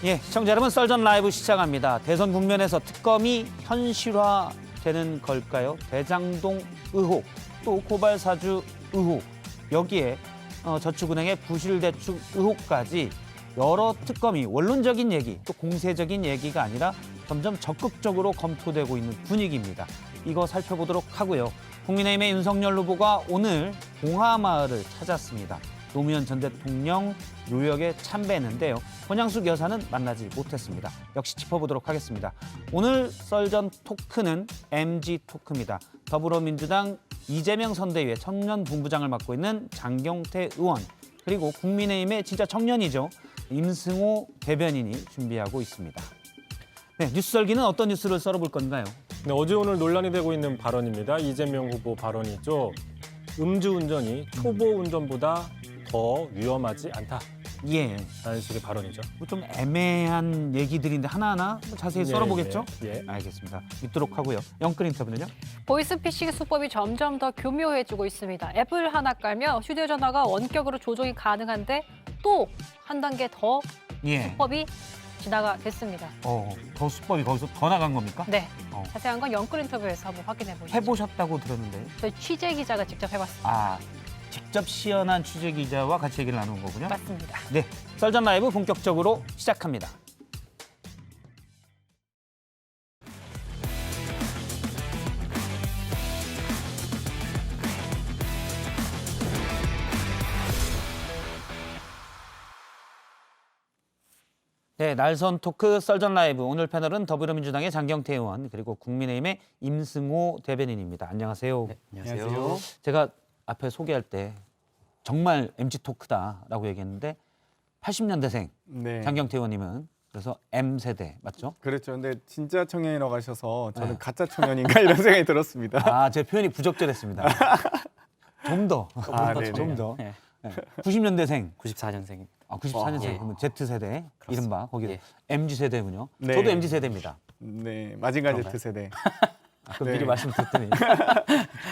예, 시청자 여러분, 썰전 라이브 시작합니다. 대선 국면에서 특검이 현실화되는 걸까요? 대장동 의혹, 또 고발 사주 의혹, 여기에 저축은행의 부실 대출 의혹까지 여러 특검이 원론적인 얘기, 또 공세적인 얘기가 아니라 점점 적극적으로 검토되고 있는 분위기입니다. 이거 살펴보도록 하고요. 국민의힘의 윤석열 후보가 오늘 봉하마을을 찾았습니다. 노무현 전 대통령 묘역에 참배했는데요. 권양숙 여사는 만나지 못했습니다. 역시 짚어보도록 하겠습니다. 오늘 썰전 토크는 MG 토크입니다. 더불어민주당 이재명 선대위의 청년 본부장을 맡고 있는 장경태 의원, 그리고 국민의힘의 진짜 청년이죠. 임승호 대변인이 준비하고 있습니다. 네, 뉴스 썰기는 어떤 뉴스를 썰어볼 건가요? 네, 어제 오늘 논란이 되고 있는 발언입니다. 이재명 후보 발언이죠. 음주운전이 초보 운전보다 더 위험하지 않다. 예, 라는 식의 발언이죠. 좀 애매한 얘기들인데 하나하나 자세히 썰어보겠죠? 예. 알겠습니다. 믿도록 하고요. 영끌 인터뷰는요? 보이스피싱 수법이 점점 더 교묘해지고 있습니다. 앱을 하나 깔면 휴대전화가 원격으로 조종이 가능한데 또 한 단계 더 예. 수법이 진화가 됐습니다. 더 수법이 거기서 더 나간 겁니까? 네, 어. 자세한 건 영끌 인터뷰에서 한번 확인해 보시죠. 해보셨다고 들었는데. 저희 취재 기자가 직접 해봤습니다. 아, 직접 시연한 취재 기자와 같이 얘기를 나눈 거군요. 맞습니다. 네, 썰전 라이브 본격적으로 시작합니다. 네, 날선 토크 썰전 라이브. 오늘 패널은 더불어민주당의 장경태 의원, 그리고 국민의힘의 임승호 대변인입니다. 안녕하세요. 네, 안녕하세요. 제가 앞에 소개할 때 정말 MG 토크다라고 얘기했는데 80년대생 네. 장경태 의원님은 그래서 M세대 맞죠? 그렇죠. 근데 진짜 청년이라고 하셔서 저는 네. 가짜 청년인가 이런 생각이 들었습니다. 아, 제 표현이 부적절했습니다. 좀 더. 네네. 좀 더. 네. 90년대생. 94년생입니다. 아, 94년생. 예. 그러면 Z세대. 이른바 거기 예. MG세대군요. 네. 저도 MG세대입니다. 네, 마징가 그런가요? Z 세대. 그 네. 미리 말씀드렸더니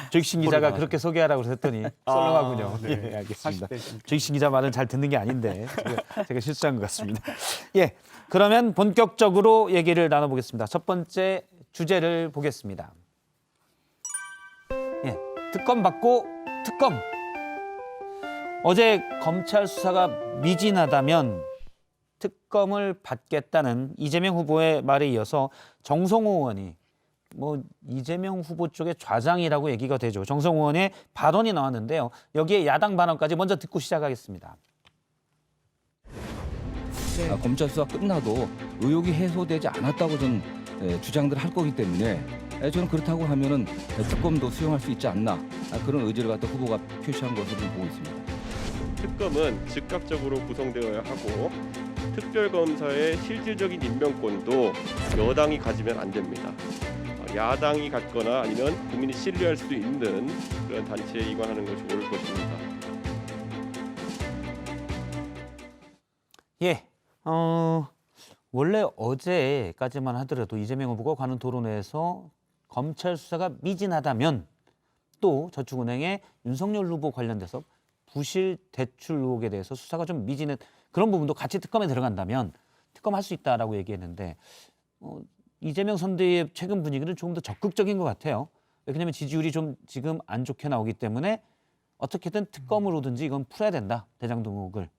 조익신 기자가 그렇게 소개하라고 그랬더니 썰렁하군요. 네. 예, 알겠습니다. 40대. 조익신 기자 말은 잘 듣는 게 아닌데 제가 실수한 것 같습니다. 예, 그러면 본격적으로 얘기를 나눠보겠습니다. 첫 번째 주제를 보겠습니다. 예, 특검 받고 특검. 어제 검찰 수사가 미진하다면 특검을 받겠다는 이재명 후보의 말에 이어서 정성호 의원이 이재명 후보 쪽의 좌장이라고 얘기가 되죠. 정성호 의원의 발언이 나왔는데요. 여기에 야당 발언까지 먼저 듣고 시작하겠습니다. 검찰 수사 끝나도 의혹이 해소되지 않았다고 저는 주장들 할 거기 때문에 저는 그렇다고 하면은 특검도 수용할 수 있지 않나 그런 의지를 갖다 후보가 표시한 것으로 보고 있습니다. 특검은 즉각적으로 구성되어야 하고 특별검사의 실질적인 임명권도 여당이 가지면 안 됩니다. 야당이 갖거나 아니면 국민이 신뢰할 수 있는 그런 단체에 이관하는 것이 옳을 것입니다. 예, 원래 어제까지만 하더라도 이재명 후보가 관훈 토론회에서 검찰 수사가 미진하다면 또 저축은행의 윤석열 후보 관련돼서 부실 대출 의혹에 대해서 수사가 좀 미진한 그런 부분도 같이 특검에 들어간다면 특검할 수 있다라고 얘기했는데 이재명 선대위의 최근 분위기는 조금 더 적극적인 것 같아요. 왜냐하면 지지율이 좀 지금 안 좋게 나오기 때문에 어떻게든 특검으로든지 이건 풀어야 된다. 대장동 의혹을.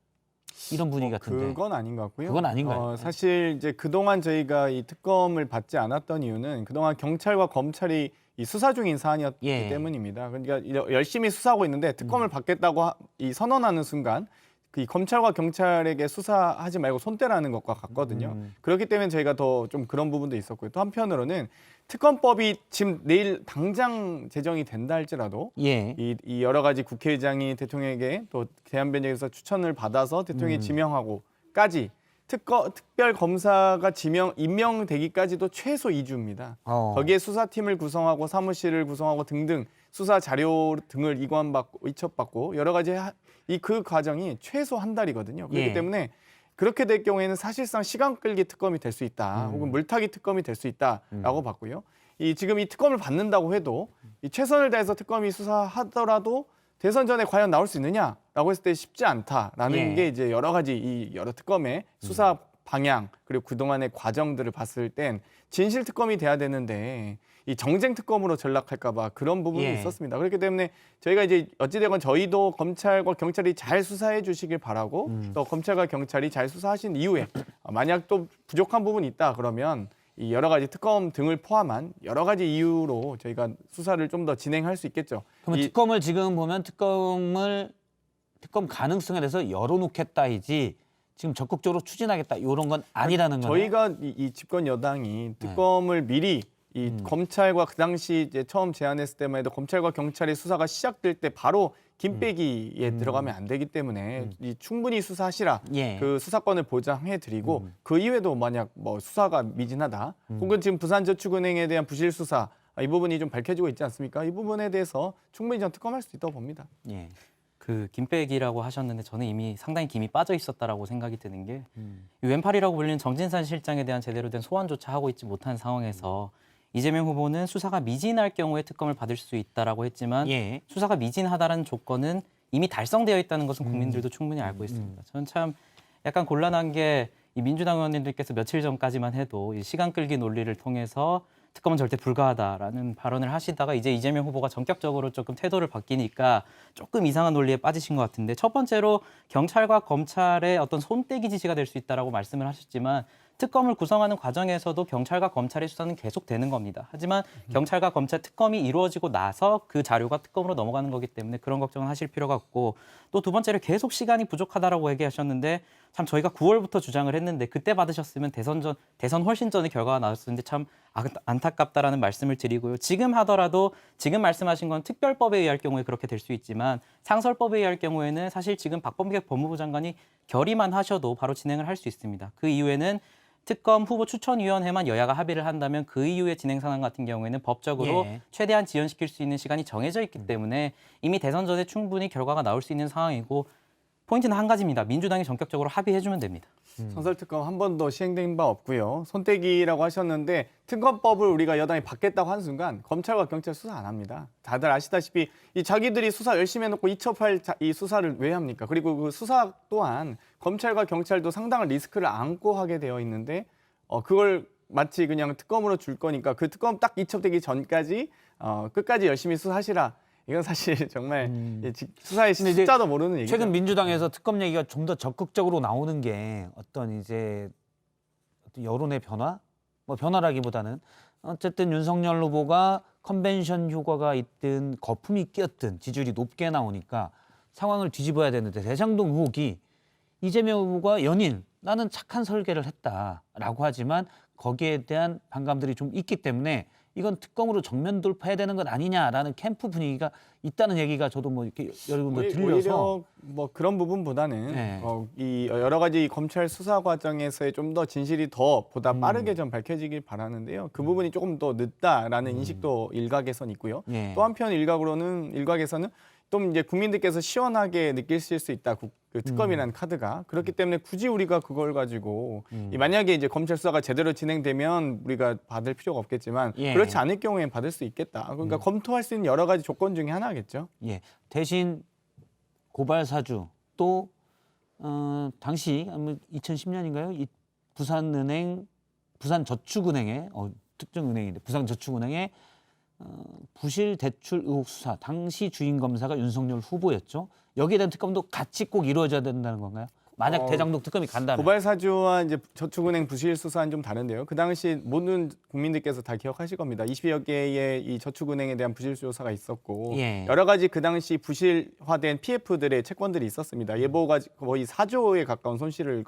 이런 분위기 같은데. 그건 아닌 것 같고요. 그건 아닌가요? 사실 이제 그동안 저희가 이 특검을 받지 않았던 이유는 그동안 경찰과 검찰이 이 수사 중인 사안이었기 예. 때문입니다. 그러니까 열심히 수사하고 있는데 특검을 받겠다고 이 선언하는 순간 이 검찰과 경찰에게 수사하지 말고 손 떼라는 것과 같거든요. 그렇기 때문에 저희가 더 좀 그런 부분도 있었고요. 또 한편으로는 특검법이 지금 내일 당장 제정이 된다 할지라도 예. 이 여러 가지 국회의장이 대통령에게 또 대한변협에서 추천을 받아서 대통령이 지명하고까지 특별 검사가 임명되기까지도 최소 2주입니다. 거기에 수사팀을 구성하고 사무실을 구성하고 등등 수사 자료 등을 이관받고 이첩받고 여러 가지 그 과정이 최소 한 달이거든요. 그렇기 예. 때문에 그렇게 될 경우에는 사실상 시간 끌기 특검이 될 수 있다. 혹은 물타기 특검이 될 수 있다라고 봤고요. 지금 이 특검을 받는다고 해도 이 최선을 다해서 특검이 수사하더라도 대선 전에 과연 나올 수 있느냐라고 했을 때 쉽지 않다라는 예. 게 이제 여러 가지 이 여러 특검의 수사 방향 그리고 그동안의 과정들을 봤을 땐 진실 특검이 돼야 되는데 이 정쟁 특검으로 전락할까 봐 그런 부분이 예. 있었습니다. 그렇기 때문에 저희가 이제 어찌되건 저희도 검찰과 경찰이 잘 수사해 주시길 바라고 또 검찰과 경찰이 잘 수사하신 이후에 만약 또 부족한 부분이 있다 그러면 이 여러 가지 특검 등을 포함한 여러 가지 이유로 저희가 수사를 좀 더 진행할 수 있겠죠. 그러면 이- 특검을 지금 보면 특검 가능성에 대해서 열어놓겠다이지 지금 적극적으로 추진하겠다 이런 건 아니라는 거예요. 저희가 이 집권 여당이 특검을 미리 이 검찰과 그 당시 이제 처음 제안했을 때만 해도 검찰과 경찰의 수사가 시작될 때 바로 김빼기에 들어가면 안 되기 때문에 이 충분히 수사하시라 예. 그 수사권을 보장해드리고 그 이외에도 만약 뭐 수사가 미진하다 혹은 지금 부산저축은행에 대한 부실 수사 이 부분이 좀 밝혀지고 있지 않습니까? 이 부분에 대해서 충분히 전 특검할 수 있다고 봅니다. 예. 그 김빼기라고 하셨는데 저는 이미 상당히 김이 빠져 있었다라고 생각이 드는 게 이 왼팔이라고 불리는 정진산 실장에 대한 제대로 된 소환조차 하고 있지 못한 상황에서 이재명 후보는 수사가 미진할 경우에 특검을 받을 수 있다라고 했지만 예. 수사가 미진하다라는 조건은 이미 달성되어 있다는 것은 국민들도 충분히 알고 있습니다. 저는 참 약간 곤란한 게 이 민주당 의원님들께서 며칠 전까지만 해도 이 시간 끌기 논리를 통해서 특검은 절대 불가하다라는 발언을 하시다가 이제 이재명 후보가 전격적으로 조금 태도를 바뀌니까 조금 이상한 논리에 빠지신 것 같은데 첫 번째로 경찰과 검찰의 어떤 손떼기 지시가 될 수 있다라고 말씀을 하셨지만 특검을 구성하는 과정에서도 경찰과 검찰의 수사는 계속되는 겁니다. 하지만 경찰과 검찰 특검이 이루어지고 나서 그 자료가 특검으로 넘어가는 거기 때문에 그런 걱정은 하실 필요가 없고 또 두 번째로 계속 시간이 부족하다라고 얘기하셨는데 참 저희가 9월부터 주장을 했는데 그때 받으셨으면 대선 훨씬 전에 결과가 나왔었는데 참 안타깝다라는 말씀을 드리고요. 지금 하더라도 지금 말씀하신 건 특별법에 의할 경우에 그렇게 될 수 있지만 상설법에 의할 경우에는 사실 지금 박범계 법무부 장관이 결의만 하셔도 바로 진행을 할 수 있습니다. 그 이후에는 특검 후보 추천위원회만 여야가 합의를 한다면 그 이후의 진행 상황 같은 경우에는 법적으로 예. 최대한 지연시킬 수 있는 시간이 정해져 있기 때문에 이미 대선 전에 충분히 결과가 나올 수 있는 상황이고 포인트는 한 가지입니다. 민주당이 전격적으로 합의해주면 됩니다. 선설특검 한 번도 시행된 바 없고요. 손떼기라고 하셨는데 특검법을 우리가 여당이 받겠다고 하는 순간 검찰과 경찰 수사 안 합니다. 다들 아시다시피 이 자기들이 수사 열심히 해놓고 이첩할 이 수사를 왜 합니까? 그리고 그 수사 또한 검찰과 경찰도 상당한 리스크를 안고 하게 되어 있는데 그걸 마치 그냥 특검으로 줄 거니까 그 특검 딱 이첩되기 전까지 끝까지 열심히 수사하시라. 이건 사실 정말 수사의 근데 이제 숫자도 모르는 얘기죠. 최근 민주당에서 특검 얘기가 좀 더 적극적으로 나오는 게 어떤 이제 어떤 여론의 변화? 뭐 변화라기보다는 어쨌든 윤석열 후보가 컨벤션 효과가 있든 거품이 끼었든 지지율이 높게 나오니까 상황을 뒤집어야 되는데 대장동 의혹이 이재명 후보가 연일 나는 착한 설계를 했다라고 하지만 거기에 대한 반감들이 좀 있기 때문에 이건 특검으로 정면 돌파해야 되는 것 아니냐라는 캠프 분위기가 있다는 얘기가 저도 뭐 이렇게 여러 군데 들려서 오히려 뭐 그런 부분보다는 네. 이 여러 가지 검찰 수사 과정에서의 좀 더 진실이 더 보다 빠르게 좀 밝혀지길 바라는데요. 그 부분이 조금 더 늦다라는 인식도 일각에선 있고요. 예. 또 한편 일각에서는 또 이제 국민들께서 시원하게 느끼실 수 있다. 그 특검이라는 카드가 그렇기 때문에 굳이 우리가 그걸 가지고 이 만약에 이제 검찰 수사가 제대로 진행되면 우리가 받을 필요가 없겠지만 예. 그렇지 않을 경우에는 받을 수 있겠다. 그러니까 검토할 수 있는 여러 가지 조건 중에 하나겠죠. 예. 대신 고발 사주 또 당시 2010년인가요? 이 부산저축은행의 특정 은행인데 부산저축은행의 부실 대출 의혹 수사 당시 주인 검사가 윤석열 후보였죠. 여기에 대한 특검도 같이 꼭 이루어져야 된다는 건가요? 만약 대장동 특검이 간다면. 고발 사주와 이제 저축은행 부실 수사는 좀 다른데요. 그 당시 모든 국민들께서 다 기억하실 겁니다. 20여 개의 이 저축은행에 대한 부실 조사가 있었고 예. 여러 가지 그 당시 부실화된 PF들의 채권들이 있었습니다. 예보가 거의 4조에 가까운 손실을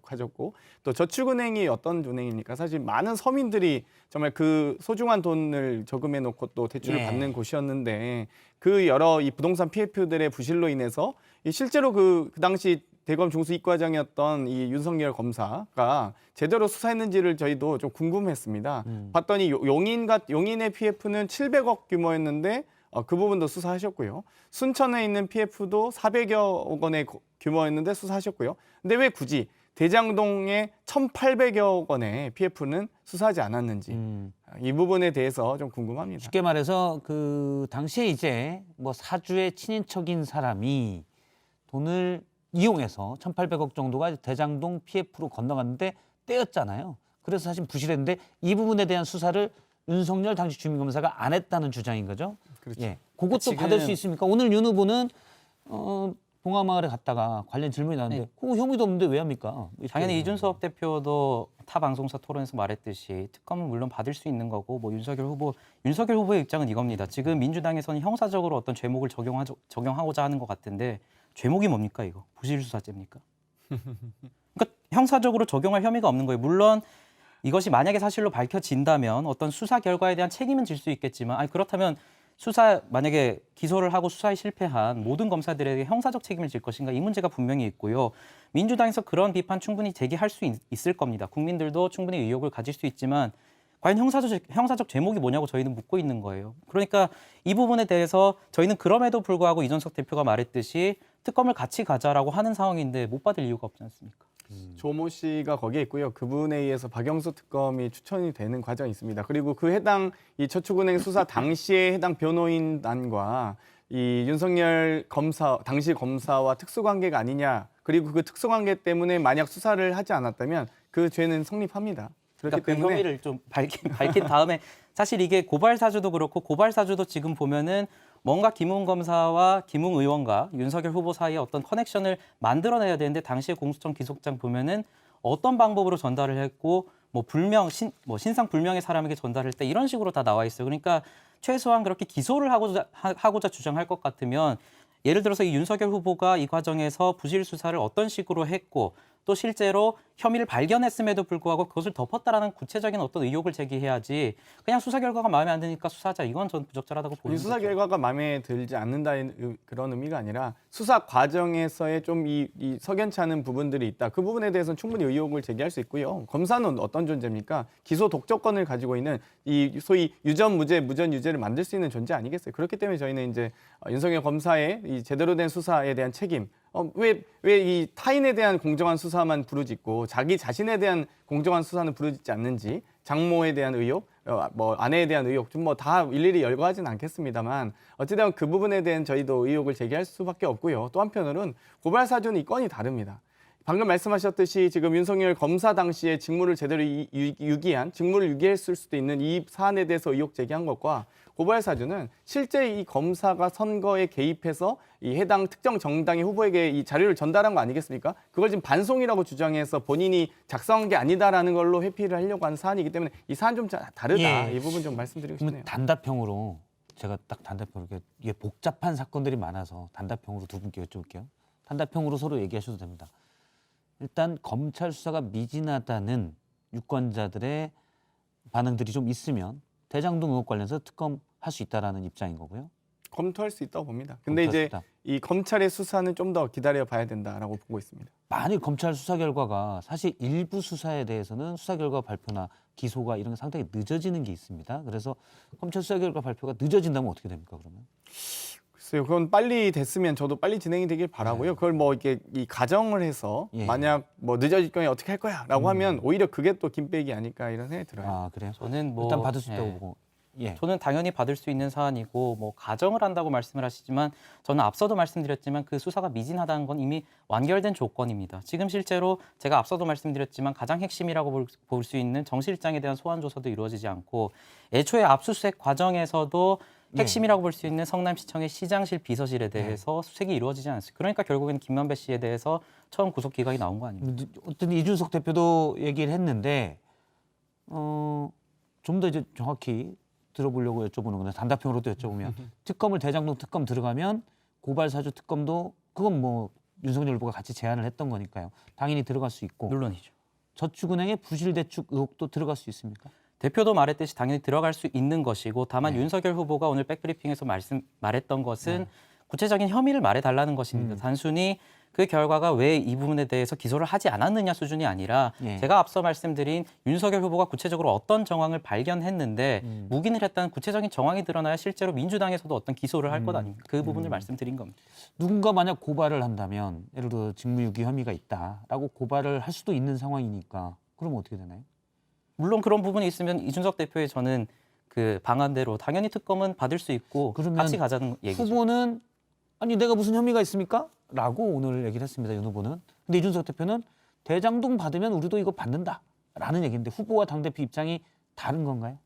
가졌고 또 저축은행이 어떤 은행입니까? 사실 많은 서민들이 정말 그 소중한 돈을 저금해 놓고 또 대출을 예. 받는 곳이었는데 그 여러 이 부동산 PF들의 부실로 인해서 실제로 그 당시 대검 중수이과장이었던 이 윤석열 검사가 제대로 수사했는지를 저희도 좀 궁금했습니다. 봤더니 용인의 PF는 700억 규모였는데 그 부분도 수사하셨고요. 순천에 있는 PF도 400여 원의 규모였는데 수사하셨고요. 근데 왜 굳이 대장동의 1,800여 원의 PF는 수사하지 않았는지 이 부분에 대해서 좀 궁금합니다. 쉽게 말해서 그 당시에 이제 뭐 사주의 친인척인 사람이 돈을 이용해서 1,800억 정도가 대장동 PF로 건너갔는데 떼였잖아요. 그래서 사실 부실했는데 이 부분에 대한 수사를 윤석열 당시 주민검사가 안 했다는 주장인 거죠. 그렇죠. 예, 그것도 지금- 받을 수 있습니까? 오늘 윤 후보는 봉화마을에 갔다가 관련 질문이 나왔는데 네. 그거 혐의도 없는데 왜 합니까? 이렇게 당연히 얘기하는 이준석 대표도 타 방송사 토론에서 말했듯이 특검은 물론 받을 수 있는 거고 뭐 윤석열 후보의 입장은 이겁니다. 지금 민주당에서는 형사적으로 어떤 죄목을 적용하고자 하는 것 같은데 죄목이 뭡니까 이거? 부실수사죄입니까? 그러니까 형사적으로 적용할 혐의가 없는 거예요. 물론 이것이 만약에 사실로 밝혀진다면 어떤 수사 결과에 대한 책임은 질 수 있겠지만 아니 그렇다면 만약에 기소를 하고 수사에 실패한 모든 검사들에게 형사적 책임을 질 것인가 이 문제가 분명히 있고요. 민주당에서 그런 비판 충분히 제기할 수 있을 겁니다. 국민들도 충분히 의혹을 가질 수 있지만 과연 형사적 제목이 뭐냐고 저희는 묻고 있는 거예요. 그러니까 이 부분에 대해서 저희는 그럼에도 불구하고 이준석 대표가 말했듯이 특검을 같이 가자라고 하는 상황인데 못 받을 이유가 없지 않습니까? 조모 씨가 거기에 있고요. 그분에 의해서 박영수 특검이 추천이 되는 과정이 있습니다. 그리고 그 해당 이 저축은행 수사 당시에 해당 변호인단과 이 윤석열 검사 당시 검사와 특수관계가 아니냐. 그리고 그 특수관계 때문에 만약 수사를 하지 않았다면 그 죄는 성립합니다. 그렇기 그러니까 그 때문에 혐의를 좀 밝힌 다음에 사실 이게 고발 사주도 그렇고 고발 사주도 지금 보면은 뭔가 김웅 검사와 김웅 의원과 윤석열 후보 사이에 어떤 커넥션을 만들어내야 되는데 당시에 공수처 기소장 보면은 어떤 방법으로 전달을 했고 뭐 신상 불명의 사람에게 전달할 때 이런 식으로 다 나와 있어요. 그러니까 최소한 그렇게 기소를 하고자 주장할 것 같으면 예를 들어서 이 윤석열 후보가 이 과정에서 부실 수사를 어떤 식으로 했고 또 실제로 혐의를 발견했음에도 불구하고 그것을 덮었다라는 구체적인 어떤 의혹을 제기해야지 그냥 수사 결과가 마음에 안 드니까 수사하자 이건 전 부적절하다고 보는 수사 거죠. 결과가 마음에 들지 않는다는 그런 의미가 아니라 수사 과정에서의 좀 이 석연치 않은 부분들이 있다. 그 부분에 대해서는 충분히 의혹을 제기할 수 있고요. 검사는 어떤 존재입니까? 기소 독점권을 가지고 있는 이 소위 유전 무죄, 무전 유죄를 만들 수 있는 존재 아니겠어요? 그렇기 때문에 저희는 이제 윤석열 검사의 이 제대로 된 수사에 대한 책임 왜 이 타인에 대한 공정한 수사만 부르짖고 자기 자신에 대한 공정한 수사는 부르짖지 않는지 장모에 대한 의혹, 뭐 아내에 대한 의혹 좀 뭐 다 일일이 열거하지는 않겠습니다만 어찌되면 그 부분에 대한 저희도 의혹을 제기할 수밖에 없고요. 또 한편으로는 고발 사주는 이 건이 다릅니다. 방금 말씀하셨듯이 지금 윤석열 검사 당시에 직무를 제대로 직무를 유기했을 수도 있는 이 사안에 대해서 의혹 제기한 것과 고발 사주는 실제 이 검사가 선거에 개입해서 이 해당 특정 정당의 후보에게 이 자료를 전달한 거 아니겠습니까? 그걸 지금 반송이라고 주장해서 본인이 작성한 게 아니다라는 걸로 회피를 하려고 하는 사안이기 때문에 이 사안 좀 다르다. 예. 이 부분 좀 말씀드리고 그러면 싶네요. 단답형으로 제가 딱 단답형으로 이게 복잡한 사건들이 많아서 단답형으로 두 분께 여쭤볼게요. 단답형으로 서로 얘기하셔도 됩니다. 일단 검찰 수사가 미진하다는 유권자들의 반응들이 좀 있으면 대장동 의혹 관련해서 특검할 수 있다라는 입장인 거고요. 검토할 수 있다고 봅니다. 근데 검토할 수 이제 있다. 이 검찰의 수사는 좀 더 기다려 봐야 된다라고 보고 있습니다. 만일 검찰 수사 결과가 사실 일부 수사에 대해서는 수사 결과 발표나 기소가 이런 게 상당히 늦어지는 게 있습니다. 그래서 검찰 수사 결과 발표가 늦어진다면 어떻게 됩니까, 그러면? 글쎄요, 그건 빨리 됐으면 저도 빨리 진행이 되길 바라고요. 그걸 뭐 이렇게 이 가정을 해서 예. 만약 뭐 늦어질 경우에 어떻게 할 거야라고 하면 오히려 그게 또 김백이 아닐까 이런 생각이 들어요. 아, 그래요? 저는 뭐 일단 받을 수 있다고 예. 보고. 예. 저는 당연히 받을 수 있는 사안이고 뭐 가정을 한다고 말씀을 하시지만 저는 앞서도 말씀드렸지만 그 수사가 미진하다는 건 이미 완결된 조건입니다. 지금 실제로 제가 앞서도 말씀드렸지만 가장 핵심이라고 볼 수 있는 정 실장에 대한 소환 조사도 이루어지지 않고 애초에 압수수색 과정에서도 핵심이라고 볼 수 있는 성남시청의 시장실 비서실에 대해서 수색이 이루어지지 않았어요. 그러니까 결국에는 김만배 씨에 대해서 처음 구속 기각이 나온 거 아닙니까? 어떤 이준석 대표도 얘기를 했는데 좀 더 이제 정확히 들어보려고 여쭤보는 건데 단답형으로도 여쭤보면 특검을 대장동 특검 들어가면 고발 사주 특검도 그건 뭐 윤석열 후보가 같이 제안을 했던 거니까요. 당연히 들어갈 수 있고 물론이죠. 저축은행의 부실 대축 의혹도 들어갈 수 있습니까? 대표도 말했듯이 당연히 들어갈 수 있는 것이고 다만 윤석열 후보가 오늘 백브리핑에서 말했던 것은 구체적인 혐의를 말해달라는 것입니다. 단순히 그 결과가 왜 이 부분에 대해서 기소를 하지 않았느냐 수준이 아니라 예. 제가 앞서 말씀드린 윤석열 후보가 구체적으로 어떤 정황을 발견했는데 묵인을 했다는 구체적인 정황이 드러나야 실제로 민주당에서도 어떤 기소를 할 것 아닙니까? 그 부분을 말씀드린 겁니다. 누군가 만약 고발을 한다면 예를 들어 직무유기 혐의가 있다라고 고발을 할 수도 있는 상황이니까 그러면 어떻게 되나요? 물론 그런 부분이 있으면 이준석 대표의 저는 그 방안대로 당연히 특검은 받을 수 있고 그러면 같이 가자는 얘기죠. 후보는 아니 내가 무슨 혐의가 있습니까? 라고 오늘 얘기를 했습니다. 윤 후보는. 근데 이준석 대표는 대장동 받으면 우리도 이거 받는다라는 얘기인데 후보와 당대표 입장이 다른 건가요?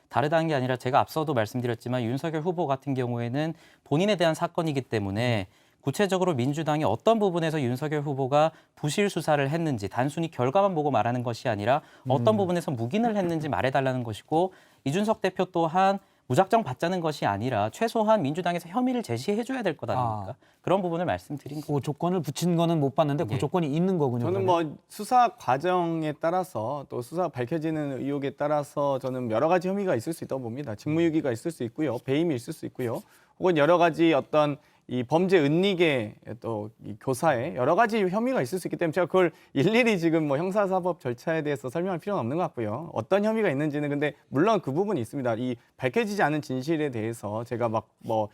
다르다는 게 아니라 제가 앞서도 말씀드렸지만 윤석열 후보 같은 경우에는 본인에 대한 사건이기 때문에 구체적으로 민주당이 어떤 부분에서 윤석열 후보가 부실 수사를 했는지 단순히 결과만 보고 말하는 것이 아니라 어떤 부분에서 묵인을 했는지 말해달라는 것이고 이준석 대표 또한 무작정 받자는 것이 아니라 최소한 민주당에서 혐의를 제시해줘야 될 것 아닙니까? 그런 부분을 말씀드린 거죠. 그 조건을 붙인 거는 못 봤는데 그 예. 조건이 있는 거군요. 저는 그러면. 뭐 수사 과정에 따라서 또 수사 밝혀지는 의혹에 따라서 저는 여러 가지 혐의가 있을 수 있다고 봅니다. 직무유기가 있을 수 있고요, 배임이 있을 수 있고요, 혹은 여러 가지 어떤 이 범죄 은닉의 또 이 교사에 여러 가지 혐의가 있을 수 있기 때문에 제가 그걸 일일이 지금 뭐 형사사법 절차에 대해서 설명할 필요는 없는 것 같고요. 어떤 혐의가 있는지는 근데 물론 그 부분이 있습니다. 이 밝혀지지 않은 진실에 대해서 제가 막 뭐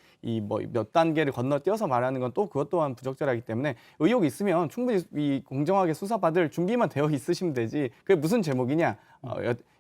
몇 단계를 건너뛰어서 말하는 건 또 그것 또한 부적절하기 때문에 의혹이 있으면 충분히 이 공정하게 수사받을 준비만 되어 있으시면 되지. 그게 무슨 제목이냐?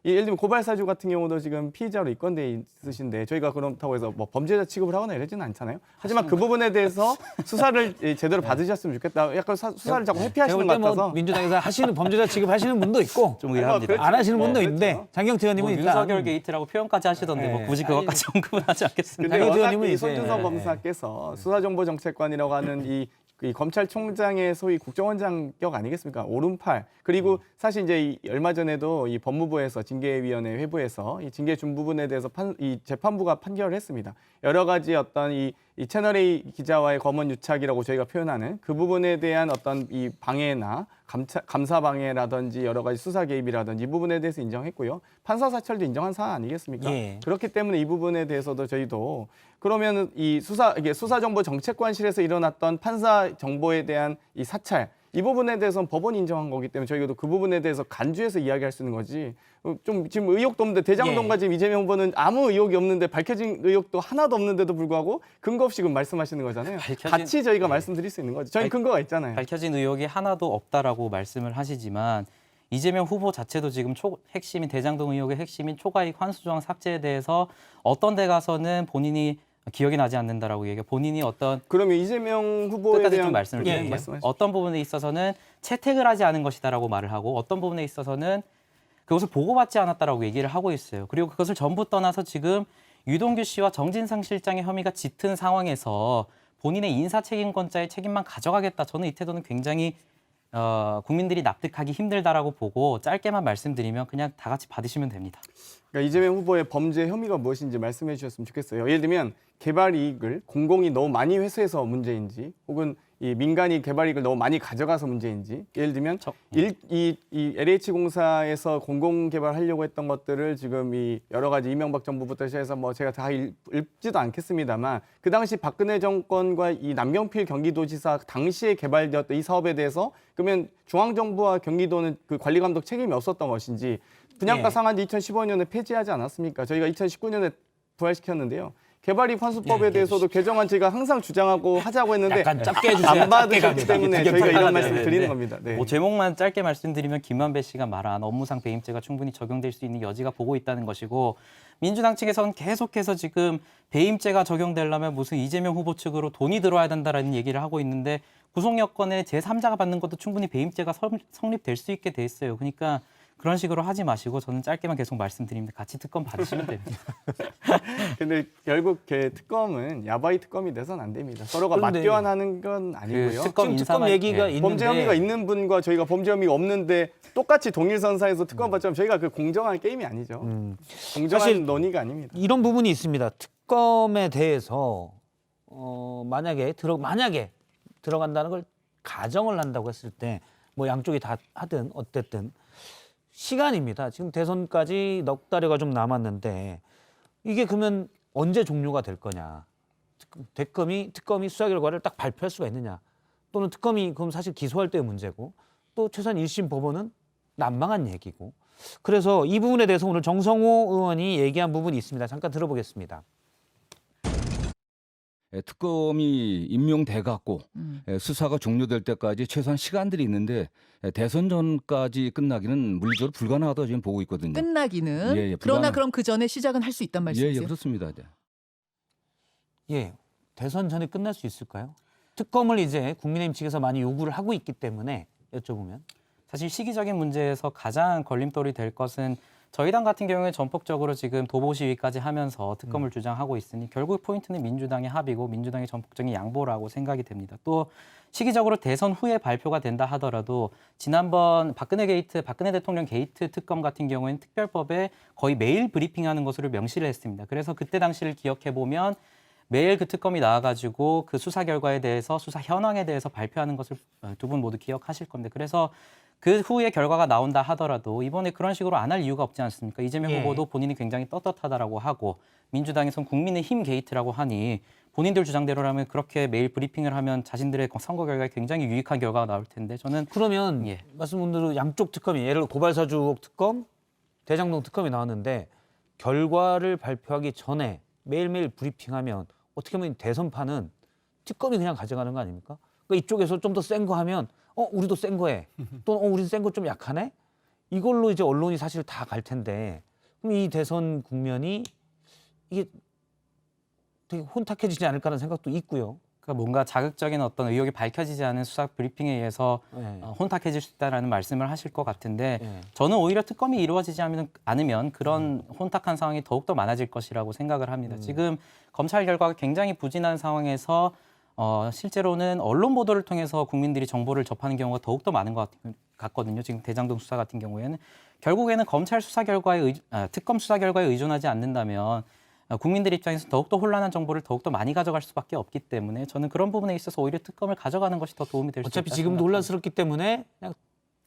예를 들면 고발사주 같은 경우도 지금 피의자로 입건돼 있으신데 저희가 그렇다고 해서 뭐 범죄자 취급을 하거나 이러지는 않잖아요. 하지만 그 부분에 대해서 수사를 제대로 받으셨으면 좋겠다. 약간 수사를 자꾸 회피하시는 것 같아서. 뭐 민주당에서 하시는 범죄자 취급하시는 분도 있고 좀 의아합니다. 그렇죠. 안 하시는 분도 뭐, 있는데 그렇죠. 장경태 의원님은 뭐 일단 윤석열 게이트라고 표현까지 하시던데 뭐 굳이 그것까지 언급은 하지 않겠습니다. 근데 장경태 워낙 의원님은 이 이제 손준성 검사께서 수사정보정책관이라고 하는 이 검찰총장의 소위 국정원장격 아니겠습니까? 오른팔. 그리고 사실 이제 얼마 전에도 이 법무부에서 징계위원회 회부에서 이 징계 준 부분에 대해서 이 재판부가 판결을 했습니다. 여러 가지 어떤 이 채널A 기자와의 검언 유착이라고 저희가 표현하는 그 부분에 대한 어떤 이 방해나 감사 방해라든지 여러 가지 수사 개입이라든지 이 부분에 대해서 인정했고요. 판사 사찰도 인정한 사안 아니겠습니까? 예. 그렇기 때문에 이 부분에 대해서도 저희도 그러면 이 수사정보정책관실에서 일어났던 판사 정보에 대한 이 사찰 이 부분에 대해서는 법원이 인정한 거기 때문에 저희도 그 부분에 대해서 간주해서 이야기할 수 있는 거지. 좀 지금 의혹도 없는데 대장동과 지금 이재명 후보는 아무 의혹이 없는데 밝혀진 의혹도 하나도 없는데도 불구하고 근거 없이 지금 말씀하시는 거잖아요. 같이 저희가 말씀드릴 수 있는 거죠. 저희 근거가 있잖아요. 밝혀진 의혹이 하나도 없다라고 말씀을 하시지만 이재명 후보 자체도 지금 핵심인 대장동 의혹의 핵심인 초과이익 환수조항 삭제에 대해서 어떤 데 가서는 본인이 기억이 나지 않는다라고 얘기해 본인이 어떤 그러면 이재명 후보에 끝까지 대한 좀 말씀을 드릴게요. 말씀하시죠. 어떤 부분에 있어서는 채택을 하지 않은 것이다라고 말을 하고 어떤 부분에 있어서는 그것을 보고받지 않았다라고 얘기를 하고 있어요. 그리고 그것을 전부 떠나서 지금 유동규 씨와 정진상 실장의 혐의가 짙은 상황에서 본인의 인사책임권자의 책임만 가져가겠다. 저는 이 태도는 굉장히 국민들이 납득하기 힘들다라고 보고 짧게만 말씀드리면 그냥 다 같이 받으시면 됩니다. 그러니까 이재명 후보의 범죄 혐의가 무엇인지 말씀해 주셨으면 좋겠어요. 예를 들면 개발 이익을 공공이 너무 많이 회수해서 문제인지 혹은 이 민간이 개발 이익을 너무 많이 가져가서 문제인지 예를 들면 이 LH공사에서 공공 개발하려고 했던 것들을 지금 이 여러 가지 이명박 정부부터 시작해서 뭐 제가 다 읽지도 않겠습니다만 그 당시 박근혜 정권과 이 남경필 경기도지사 당시에 개발되었던 이 사업에 대해서 그러면 중앙정부와 경기도는 그 관리감독 책임이 없었던 것인지 분양가 상한제 2015년에 폐지하지 않았습니까? 저희가 2019년에 부활시켰는데요. 개발이익 환수법에 대해서도 개정안 저희가 항상 주장하고 하자고 했는데 약간 짧게 해주세요. 안 받으셨기 때문에 저희가 이런 말씀 네, 드리는 네. 겁니다. 네. 뭐 제목만 짧게 말씀드리면 김만배 씨가 말한 업무상 배임죄가 충분히 적용될 수 있는 여지가 보고 있다는 것이고 민주당 측에서는 계속해서 지금 배임죄가 적용되려면 무슨 이재명 후보 측으로 돈이 들어와야 된다라는 얘기를 하고 있는데 구속 여건에 제3자가 받는 것도 충분히 배임죄가 성립될 수 있게 돼 있어요. 그러니까 그런 식으로 하지 마시고 저는 짧게만 계속 말씀드립니다. 같이 특검 받으시면 됩니다. 근데 결국 특검은 야바이 특검이 돼서는 안 됩니다. 서로가 그런데 맞교환하는 건 아니고요. 그 특검 지금 특검 얘기가 있는데 범죄 혐의가 있는 분과 저희가 범죄 혐의가 없는데 똑같이 동일선사에서 특검 받자면 저희가 그 공정한 게임이 아니죠. 공정한 사실 논의가 아닙니다. 이런 부분이 있습니다. 특검에 대해서 만약에 들어간다는 걸 가정을 한다고 했을 때 뭐 양쪽이 다 하든 어쨌든 시간입니다. 지금 대선까지 넉 달여가 좀 남았는데 이게 그러면 언제 종료가 될 거냐? 특검이 수사 결과를 딱 발표할 수가 있느냐? 또는 특검이 그럼 사실 기소할 때의 문제고 또 최소한 1심 법원은 난망한 얘기고 그래서 이 부분에 대해서 오늘 정성호 의원이 얘기한 부분이 있습니다. 잠깐 들어보겠습니다. 특검이 임명돼 갖고 수사가 종료될 때까지 최소한 시간들이 있는데 대선 전까지 끝나기는 물리적으로 불가능하다고 지금 보고 있거든요. 끝나기는. 예, 그러나 불가능- 그럼 그 전에 시작은 할 수 있단 말씀이세요? 예, 그렇습니다. 네. 예, 대선 전에 끝날 수 있을까요? 특검을 이제 국민의힘 측에서 많이 요구를 하고 있기 때문에 여쭤보면 사실 시기적인 문제에서 가장 걸림돌이 될 것은 저희 당 같은 경우에 전폭적으로 지금 도보 시위까지 하면서 특검을 주장하고 있으니 결국 포인트는 민주당의 합의고 민주당의 전폭적인 양보라고 생각이 됩니다. 또 시기적으로 대선 후에 발표가 된다 하더라도 지난번 박근혜 대통령 게이트 특검 같은 경우에는 특별법에 거의 매일 브리핑하는 것으로 명시를 했습니다. 그래서 그때 당시를 기억해 보면 매일 그 특검이 나와가지고 그 수사 결과에 대해서 수사 현황에 대해서 발표하는 것을 두 분 모두 기억하실 건데 그래서 그 후에 결과가 나온다 하더라도 이번에 그런 식으로 안 할 이유가 없지 않습니까? 이재명 예. 후보도 본인이 굉장히 떳떳하다라고 하고 민주당에선 국민의힘 게이트라고 하니 본인들 주장대로라면 그렇게 매일 브리핑을 하면 자신들의 선거 결과에 굉장히 유익한 결과가 나올 텐데 저는 그러면 예. 말씀드린 대로 양쪽 특검이 예를 들어 고발사주 의혹 특검, 대장동 특검이 나왔는데 결과를 발표하기 전에 매일매일 브리핑하면 어떻게 보면 대선판은 특검이 그냥 가져가는 거 아닙니까? 그러니까 이쪽에서 좀 더 센 거 하면 우리도 센 거해. 또 우리도 센 거 좀 약하네. 이걸로 이제 언론이 사실 다 갈 텐데 그럼 이 대선 국면이 이게 되게 혼탁해지지 않을까라는 생각도 있고요. 그러니까 뭔가 자극적인 어떤 의혹이 밝혀지지 않은 수사 브리핑에 의해서 네. 혼탁해질 수 있다라는 말씀을 하실 것 같은데 네. 저는 오히려 특검이 이루어지지 않으면 그런 혼탁한 상황이 더욱더 많아질 것이라고 생각을 합니다. 지금 검찰 결과가 굉장히 부진한 상황에서 실제로는 언론 보도를 통해서 국민들이 정보를 접하는 경우가 더욱더 많은 것 같거든요. 지금 대장동 수사 같은 경우에는 결국에는 검찰 수사 결과에 특검 수사 결과에 의존하지 않는다면 국민들 입장에서 더욱더 혼란한 정보를 더욱더 많이 가져갈 수밖에 없기 때문에 저는 그런 부분에 있어서 오히려 특검을 가져가는 것이 더 도움이 될 수 있다. 어차피 지금도 혼란스럽기 때문에 그냥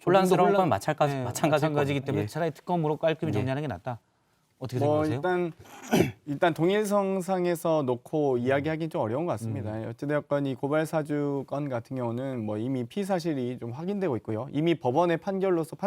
혼란스러운 건 네, 마찬가지이기 때문에 예. 차라리 특검으로 깔끔히 예. 정리하는 게 낫다. 어떻게 뭐 생각하세요? 일단 동일성상에서 놓고 이야기하기는 좀 어려운 것 같습니다. 어찌되었건 이 고발 사주 건 같은 경우는 뭐 이미 피사실이 좀 확인되고 있고요. 이미 법원의 판결로서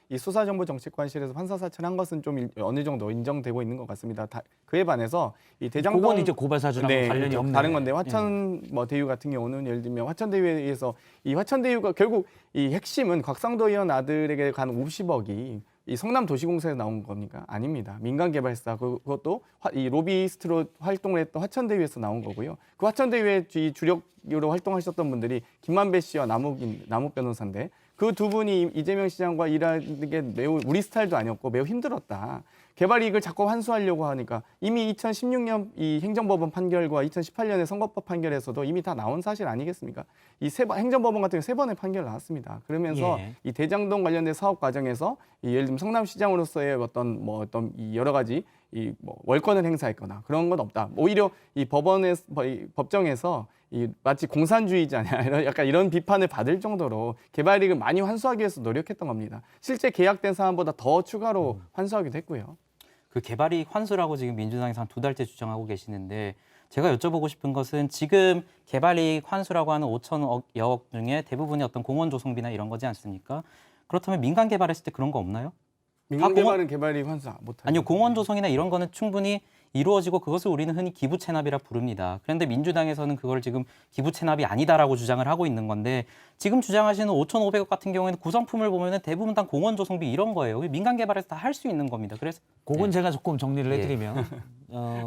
이 수사정보정책관실에서 판사 사찰한 것은 좀 어느 정도 인정되고 있는 것 같습니다. 그에 반해서 이 대장동 그건 이제 고발 사주랑 관련이 그렇죠. 없네. 다른 건데 화천 뭐 대유 같은 경우는 예를 들면 화천 대유에서 이 화천 대유가 결국 이 핵심은 곽상도 의원 아들에게 간 50억이 이 성남도시공사에서 나온 겁니까? 아닙니다. 민간개발사 그것도 이 로비스트로 활동을 했던 화천대유에서 나온 거고요. 그 화천대유의 주력으로 활동하셨던 분들이 김만배 씨와 남욱 변호사인데 그 두 분이 이재명 시장과 일하는 게 매우 우리 스타일도 아니었고 매우 힘들었다. 개발 이익을 자꾸 환수하려고 하니까 이미 2016년 이 행정법원 판결과 2018년의 선거법 판결에서도 이미 다 나온 사실 아니겠습니까? 이 행정법원 같은 경우 3번의 판결 나왔습니다. 그러면서 예. 이 대장동 관련된 사업 과정에서 예를 들면 성남시장으로서의 어떤 이 여러 가지 뭐 월권을 행사했거나 그런 건 없다. 오히려 이 법정에서 마치 공산주의자냐 약간 이런 비판을 받을 정도로 개발 이익을 많이 환수하기 위해서 노력했던 겁니다. 실제 계약된 사안보다 더 추가로 환수하기도 했고요. 그 개발이익 환수라고 지금 민주당에서 한 2달째 주장하고 계시는데 제가 여쭤보고 싶은 것은 지금 개발이익 환수라고 하는 5천여억 중에 대부분이 어떤 공원 조성비나 이런 거지 않습니까? 그렇다면 민간 개발했을 때 그런 거 없나요? 민간 개발은 개발이익 환수 못하죠. 아니요, 공원 조성이나 이런 거는 충분히 이루어지고 그것을 우리는 흔히 기부 체납이라 부릅니다. 그런데 민주당에서는 그걸 지금 기부 체납이 아니다라고 주장을 하고 있는 건데 지금 주장하시는 5,500억 같은 경우에는 구성품을 보면은 대부분 다 공원 조성비 이런 거예요. 민간 개발에서 다 할 수 있는 겁니다. 그래서 그건 예. 제가 조금 정리를 해드리면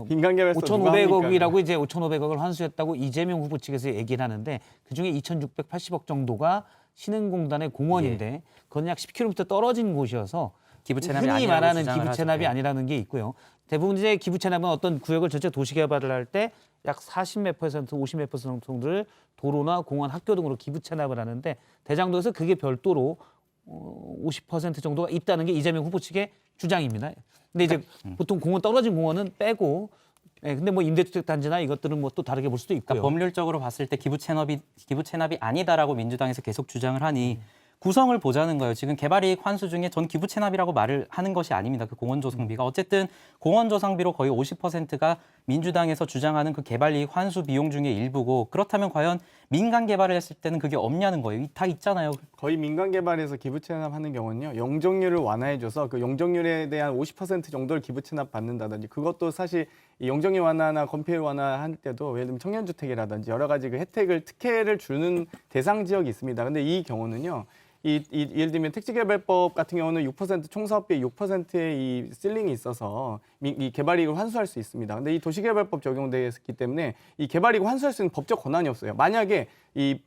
민간 개발사 누가 합니까? 5,500억이라고 이제 5,500억을 환수했다고 이재명 후보 측에서 얘기를 하는데 그중에 2,680억 정도가 신흥공단의 공원인데 그건 약 10km 떨어진 곳이어서 기부 체납이 흔히 아니라고 말하는 주장을 기부 하죠. 체납이 예. 아니라는 게 있고요. 대부분 이제 기부 체납은 어떤 구역을 전체 도시 개발을 할 때 약 40몇 퍼센트, 50몇 퍼센트 정도를 도로나 공원, 학교 등으로 기부 체납을 하는데 대장동에서 그게 별도로 50% 정도가 있다는 게 이재명 후보 측의 주장입니다. 근데 이제 보통 공원 떨어진 공원은 빼고 근데 뭐 임대주택 단지나 이것들은 뭐 또 다르게 볼 수도 있고요. 그러니까 법률적으로 봤을 때 기부 체납이 아니다라고 민주당에서 계속 주장을 하니 구성을 보자는 거예요. 지금 개발이익 환수 중에 전 기부 체납이라고 말을 하는 것이 아닙니다. 그 공원 조성비가 어쨌든 공원 조성비로 거의 50%가 민주당에서 주장하는 그 개발이익 환수 비용 중에 일부고 그렇다면 과연 민간 개발을 했을 때는 그게 없냐는 거예요. 다 있잖아요. 거의 민간 개발에서 기부 체납하는 경우는요. 용적률을 완화해줘서 그 용적률에 대한 50% 정도를 기부 체납 받는다든지 그것도 사실 이 용적률 완화나 건폐율 완화할 때도 예를 들면 청년주택이라든지 여러 가지 그 특혜를 주는 대상 지역이 있습니다. 근데 이 경우는요. 예를 들면 택지개발법 같은 경우는 6% 총사업비의 6%의 이 실링이 있어서 이 개발이익을 환수할 수 있습니다. 근데 이 도시개발법 적용되어 있기 때문에 이 개발이익을 환수할 수 있는 법적 권한이 없어요. 만약에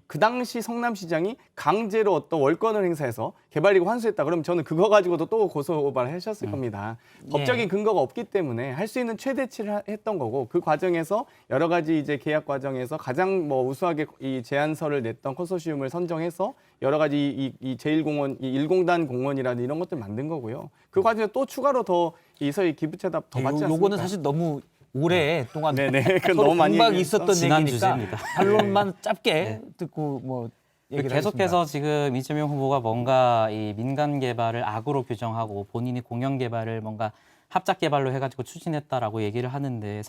그 당시 성남시장이 강제로 어떤 월권을 행사해서 개발이익을 환수했다. 그럼 저는 그거 가지고도 또 고소고발을 하셨을 겁니다. 법적인 근거가 없기 때문에 할 수 있는 최대치를 했던 거고 그 과정에서 여러 가지 이제 계약 과정에서 가장 뭐 우수하게 이 제안서를 냈던 컨소시엄을 선정해서 여러 가지 이 제1공원, 이 1공단 공원이라는 이런 것들 만든 거고요. 그 과정에 또 추가로 더 이 소위 기부채납 더 받지 않습니까? 요거는 사실 너무 오랫동안 네네. 그건 서로 너무 많이 공박이 얘기했어. 있었던 지난 얘기니까 주제입니다. 반론만 짧게 듣고 뭐 얘기를 계속해서 하겠습니다. 지금 이재명 후보가 뭔가 이 민간 개발을 악으로 규정하고 본인이 공영 개발을 뭔가 합작 개발로 해가지고 추진했다라고 얘기를 하는데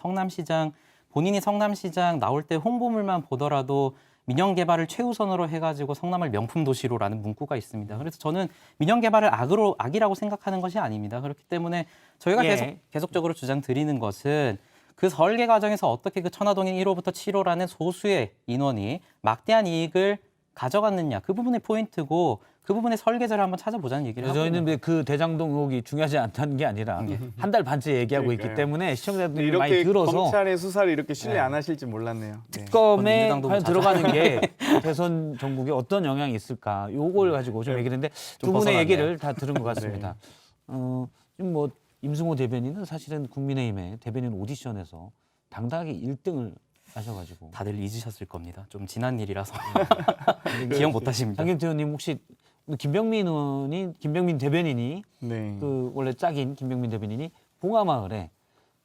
본인이 성남시장 나올 때 홍보물만 보더라도 민영 개발을 최우선으로 해가지고 성남을 명품 도시로라는 문구가 있습니다. 그래서 저는 민영 개발을 악이라고 생각하는 것이 아닙니다. 그렇기 때문에 저희가 계속적으로 주장 드리는 것은 그 설계 과정에서 어떻게 그 천화동인 1호부터 7호라는 소수의 인원이 막대한 이익을 가져갔느냐 그 부분의 포인트고 그 부분의 설계자를 한번 찾아보자는 얘기를 하고 저희는 그 대장동 의혹이 중요하지 않다는 게 아니라 한 달 반째 얘기하고 있기 그러니까요. 때문에 시청자들이 이렇게 많이 들어서 검찰의 수사를 이렇게 신뢰 안 하실지 몰랐네요. 네. 특검에 민주당도 과연 자주 들어가는 게 대선 전국에 어떤 영향이 있을까 요걸 가지고 좀 얘기를 했는데 두 분의 벗어났네요. 얘기를 다 들은 것 같습니다. 지금 뭐 임승호 대변인은 사실은 국민의힘의 대변인 오디션에서 당당하게 1등을 하셔가지고 다들 잊으셨을 겁니다. 좀 지난 일이라서 기억 못하십니다. 장경태 의원님 혹시 김병민 대변인이 네. 그 원래 짝인 김병민 대변인이 봉하마을에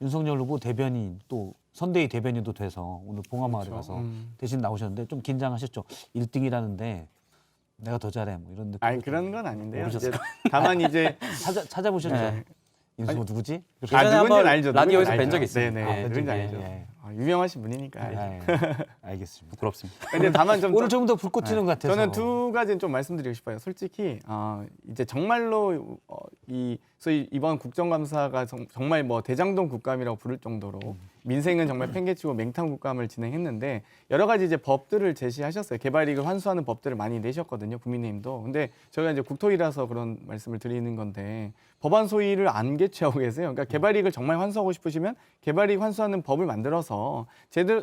윤석열 후보 대변인 또 선대위 대변인도 돼서 오늘 봉하마을에 가서 대신 나오셨는데 좀 긴장하셨죠. 1등이라는데 내가 더 잘해 뭐 이런 느낌. 아니 그런 건 아닌데요. 모르셨을 이제 다만 이제 찾아보셨죠. 네. 윤석열 누구지? 예전에 누군지는 한번 알죠. 라디오에서 누군지는 뵌 적이 알죠. 있습니다. 네네. 예, 누군지 예, 알죠. 예. 유명하신 분이니까 알죠. 알겠습니다. 부끄럽습니다. 근데 다만 좀 오늘 좀 더 불꽃 튀는 것 같아서. 저는 두 가지는 좀 말씀드리고 싶어요. 솔직히 이제 정말로 소위 이번 국정감사가 정말 뭐 대장동 국감이라고 부를 정도로 민생은 정말 팽개치고 맹탕 국감을 진행했는데 여러 가지 이제 법들을 제시하셨어요. 개발이익을 환수하는 법들을 많이 내셨거든요. 국민의힘도. 근데 저희가 이제 국토위라서 그런 말씀을 드리는 건데 법안 소위를 안 개최하고 계세요. 그러니까 개발이익을 정말 환수하고 싶으시면 개발이익 환수하는 법을 만들어서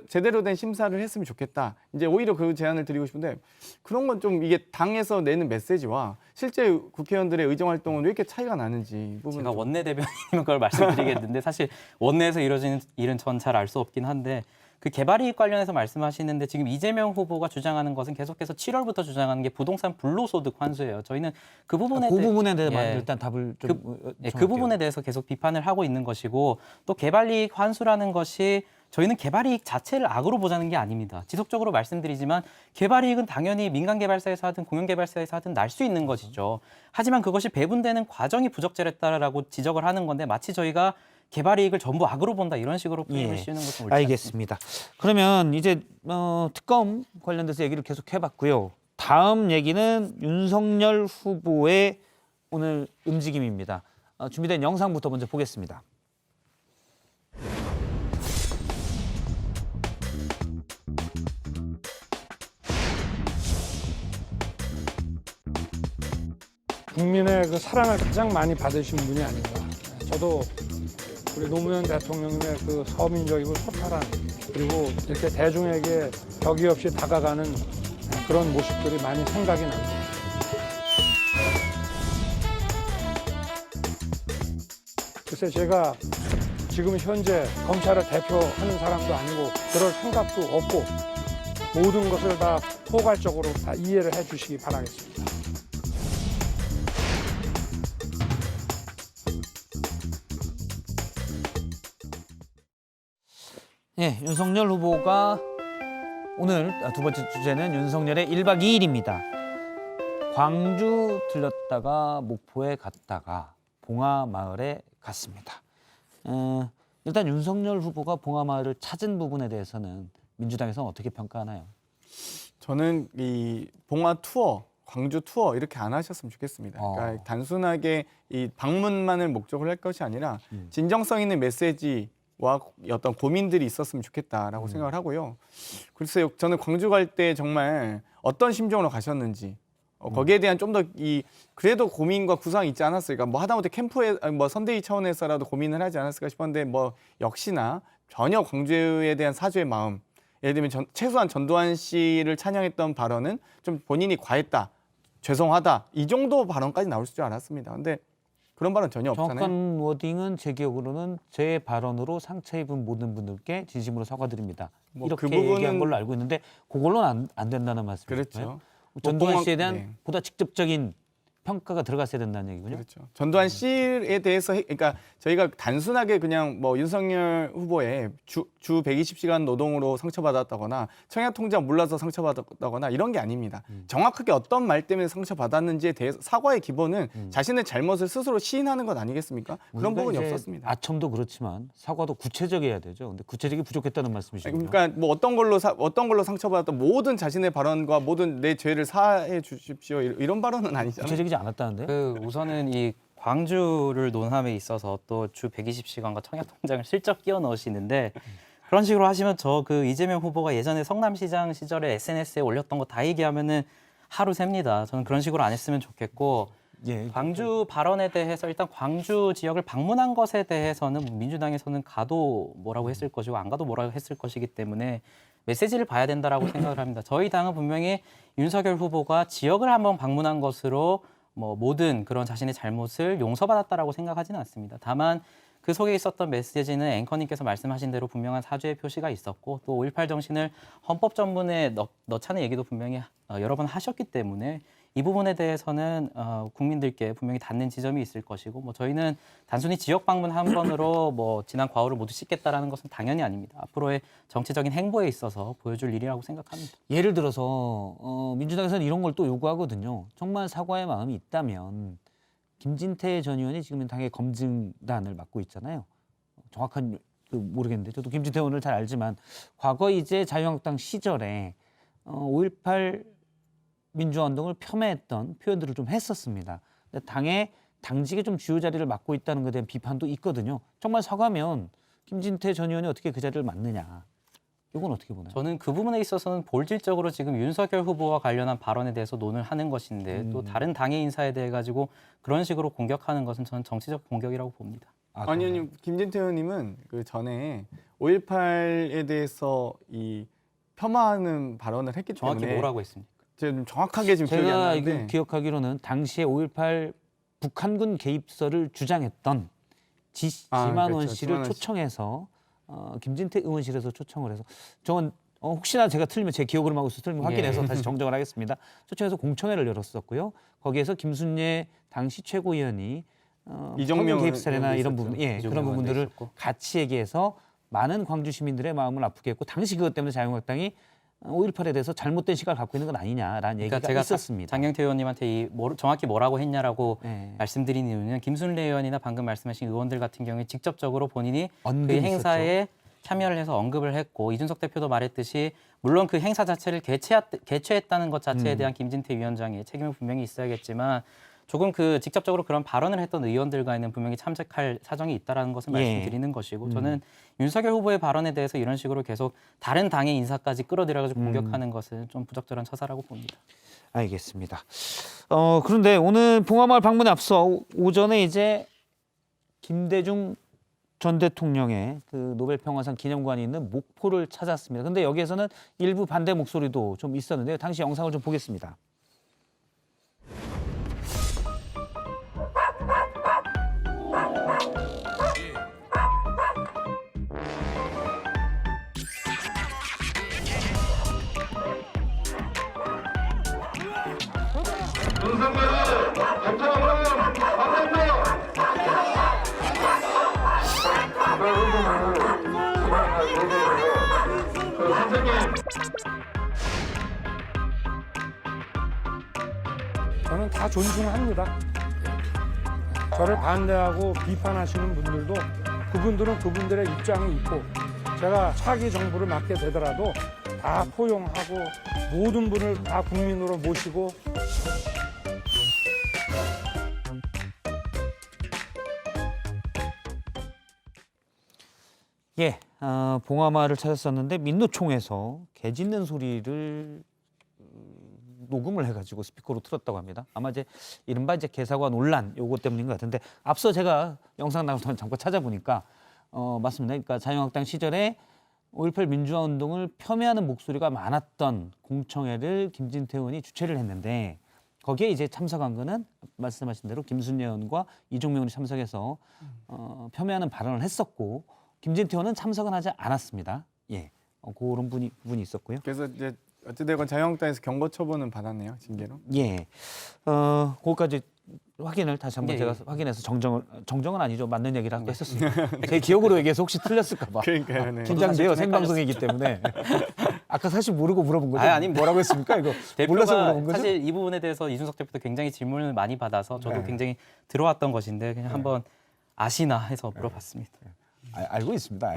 제대로 된 심사를 했으면 좋겠다. 이제 오히려 그 제안을 드리고 싶은데 그런 건 좀 이게 당에서 내는 메시지와 실제 국회의원들의 의정 활동은 왜 이렇게 차이가 나는지 이 부분은 제가 좀- 원내 대변인이면 그걸 말씀드리겠는데 사실 원내에서 이루어지는 일은 전 잘 알 수 없긴 한데 그 개발이익 관련해서 말씀하시는데 지금 이재명 후보가 주장하는 것은 계속해서 7월부터 주장하는 게 부동산 불로소득 환수예요. 저희는 그 부분에 그 부분에 대해서 예. 일단 답을 좀 그 청할게요. 부분에 대해서 계속 비판을 하고 있는 것이고 또 개발이익 환수라는 것이 저희는 개발이익 자체를 악으로 보자는 게 아닙니다. 지속적으로 말씀드리지만 개발이익은 당연히 민간 개발사에서 하든 공영 개발사에서 하든 날 수 있는 것이죠. 하지만 그것이 배분되는 과정이 부적절했다라고 지적을 하는 건데 마치 저희가 개발이익을 전부 악으로 본다 이런 식으로 표현을 씌우는 것은 옳지 않습니다. 알겠습니다. 그러면 이제 특검 관련돼서 얘기를 계속 해봤고요. 다음 얘기는 윤석열 후보의 오늘 움직임입니다. 준비된 영상부터 먼저 보겠습니다. 국민의 그 사랑을 가장 많이 받으신 분이 아닌가. 저도 우리 노무현 대통령님의 그 서민적이고 소탈한 그리고 이렇게 대중에게 격이 없이 다가가는 그런 모습들이 많이 생각이 납니다. 글쎄 제가 지금 현재 검찰을 대표하는 사람도 아니고 그럴 생각도 없고 모든 것을 다 포괄적으로 다 이해를 해 주시기 바라겠습니다. 네, 윤석열 후보가 오늘 두 번째 주제는 윤석열의 1박 2일입니다. 광주 들렸다가 목포에 갔다가 봉하마을에 갔습니다. 일단 윤석열 후보가 봉하마을을 찾은 부분에 대해서는 민주당에서는 어떻게 평가하나요? 저는 이 봉화 투어, 광주 투어 이렇게 안 하셨으면 좋겠습니다. 그러니까 단순하게 이 방문만을 목적으로 할 것이 아니라 진정성 있는 메시지와 어떤 고민들이 있었으면 좋겠다라고 생각을 하고요. 글쎄요, 저는 광주 갈 때 정말 어떤 심정으로 가셨는지 거기에 대한 좀 더 그래도 고민과 구상이 있지 않았을까. 뭐 하다못해 캠프에 뭐 선대위 차원에서라도 고민을 하지 않았을까 싶었는데 뭐 역시나 전혀 광주에 대한 사죄의 마음 예를 들면 최소한 전두환 씨를 찬양했던 발언은 좀 본인이 과했다, 죄송하다 이 정도 발언까지 나올 줄 알았습니다. 근데 그런 발언 전혀 없잖아요. 정확한 워딩은 제 기억으로는 제 발언으로 상처 입은 모든 분들께 진심으로 사과드립니다. 뭐 이렇게 그 부분은- 얘기한 걸로 알고 있는데 그걸로는 안 된다는 말씀이죠. 그렇죠. 전두환 씨에 대한 네. 보다 직접적인 평가가 들어갔어야 된다는 얘기군요. 그렇죠. 전두환 씨에 대해서 그러니까 저희가 단순하게 그냥 뭐 윤석열 후보의 주 120시간 노동으로 상처받았다거나 청약통장 몰라서 상처받았다거나 이런 게 아닙니다. 정확하게 어떤 말 때문에 상처받았는지에 대해서 사과의 기본은 자신의 잘못을 스스로 시인하는 것 아니겠습니까? 그런 우리가 부분이 이제 없었습니다. 아첨도 그렇지만 사과도 구체적이어야 되죠. 근데 구체적이 부족했다는 말씀이시군요. 그러니까 뭐 어떤 걸로 상처받았던 모든 자신의 발언과 모든 내 죄를 사해 주십시오 이런 발언은 아니잖아요. 구체적이지 않았다는데. 우선은 이 광주를 논함에 있어서 또 주 120시간과 청약통장을 슬쩍 끼워 넣으시는데 그런 식으로 하시면 저 그 이재명 후보가 예전에 성남시장 시절에 SNS에 올렸던 거 다 얘기하면은 하루 셉니다. 저는 그런 식으로 안 했으면 좋겠고 예. 광주 발언에 대해서 일단 광주 지역을 방문한 것에 대해서는 민주당에서는 가도 뭐라고 했을 것이고 안 가도 뭐라고 했을 것이기 때문에 메시지를 봐야 된다라고 생각을 합니다. 저희 당은 분명히 윤석열 후보가 지역을 한번 방문한 것으로 뭐 모든 그런 자신의 잘못을 용서받았다라고 생각하지는 않습니다. 다만 그 속에 있었던 메시지는 앵커님께서 말씀하신 대로 분명한 사죄의 표시가 있었고 또 5.18 정신을 헌법 전문에 넣자는 얘기도 분명히 여러 번 하셨기 때문에 이 부분에 대해서는 국민들께 분명히 닿는 지점이 있을 것이고 뭐 저희는 단순히 지역 방문 한 번으로 뭐 지난 과오를 모두 씻겠다라는 것은 당연히 아닙니다. 앞으로의 정치적인 행보에 있어서 보여줄 일이라고 생각합니다. 예를 들어서 민주당에서는 이런 걸 또 요구하거든요. 정말 사과의 마음이 있다면 김진태 전 의원이 지금 당의 검증단을 맡고 있잖아요. 정확한 모르겠는데 저도 김진태 의원을 잘 알지만 과거 이제 자유한국당 시절에 5.18 민주화운동을 폄훼했던 표현들을 좀 했었습니다. 근데 당의 당직에 좀 주요 자리를 맡고 있다는 것에 대한 비판도 있거든요. 정말 사과하면 김진태 전 의원이 어떻게 그 자리를 맡느냐. 이건 어떻게 보나요? 저는 그 부분에 있어서는 본질적으로 지금 윤석열 후보와 관련한 발언에 대해서 논의를 하는 것인데 또 다른 당의 인사에 대해 가지고 그런 식으로 공격하는 것은 저는 정치적 공격이라고 봅니다. 아니요, 김진태 의원님은 그 전에 5.18에 대해서 이 폄하하는 발언을 했기 때문에 정확히 뭐라고 했습니까? 제가 좀 정확하게 지금 기억이 안 제가 나는데 이거 기억하기로는 당시에 5.18 북한군 개입설을 주장했던 지만원 그렇죠. 씨를 지만원 씨. 초청해서 김진태 의원실에서 초청을 해서 저건 혹시나 제가 틀리면 제 기억으로 하고 있어 틀리면 확인해서 다시 정정을 하겠습니다. 초청해서 공청회를 열었었고요. 거기에서 김순례 당시 최고위원이 이정명 북한군 개입설이나 의원도 이런 있었죠. 부분, 예, 이정명 그런 의원도 부분들을 있었고. 같이 얘기해서 많은 광주 시민들의 마음을 아프게 했고 당시 그것 때문에 자유한국당이 5.18에 대해서 잘못된 시각을 갖고 있는 건 아니냐라는 얘기가 그러니까 제가 있었습니다. 장경태 의원님한테 정확히 뭐라고 했냐라고 네. 말씀드린 이유는 김순례 의원이나 방금 말씀하신 의원들 같은 경우에 직접적으로 본인이 그 언급이 행사에 참여를 해서 언급을 했고 이준석 대표도 말했듯이 물론 그 행사 자체를 개최했다는 것 자체에 대한 김진태 위원장의 책임은 분명히 있어야겠지만 조금 그 직접적으로 그런 발언을 했던 의원들과는 분명히 참작할 사정이 있다라는 것을 예. 말씀드리는 것이고 저는 윤석열 후보의 발언에 대해서 이런 식으로 계속 다른 당의 인사까지 끌어들여가지고 공격하는 것은 좀 부적절한 처사라고 봅니다. 알겠습니다. 그런데 오늘 봉화마을 방문에 앞서 오전에 이제 김대중 전 대통령의 그 노벨 평화상 기념관이 있는 목포를 찾았습니다. 그런데 여기에서는 일부 반대 목소리도 좀 있었는데요. 당시 영상을 좀 보겠습니다. 저는 다 존중합니다. 저를 반대하고 비판하시는 분들도 그분들은 그분들의 입장이 있고 제가 차기 정부를 맡게 되더라도 다 포용하고 모든 분을 다 국민으로 모시고 예, 봉화마을을 찾았었는데 민노총에서 개 짖는 소리를 녹음을 해가지고 스피커로 틀었다고 합니다. 아마 이제 이른바 이제 개사과 논란 요거 때문인 것 같은데 앞서 제가 영상 나가서 잠깐 찾아보니까 맞습니다. 그러니까 자유한국당 시절에 5.18 민주화 운동을 폄훼하는 목소리가 많았던 공청회를 김진태 의원이 주최를 했는데 거기에 이제 참석한 거는 말씀하신 대로 김순례 의원과 이종명 의원이 참석해서 폄훼하는 발언을 했었고 김진태 의원은 참석은 하지 않았습니다. 예, 그런 부분이 있었고요. 그래서 이제 어찌되건 자유한국당에서 경고 처분은 받았네요, 징계로. 예, 그것까지 확인을 다시 한번 예, 제가 예. 확인해서 정정은 아니죠. 맞는 얘기를 하고 했었습니다. 제 기억으로 얘기해서 혹시 틀렸을까 봐. 그러니까요. 네. 긴장돼요. 좀 생방송이기 때문에. 아까 사실 모르고 물어본 거죠. 아니, 뭐라고 했습니까? 이거 몰라서 대표가 물어본 거죠? 사실 이 부분에 대해서 이준석 대표도 굉장히 질문을 많이 받아서 저도 네. 굉장히 들어왔던 것인데 그냥 한번 아시나 해서 물어봤습니다. 알고 있습니다.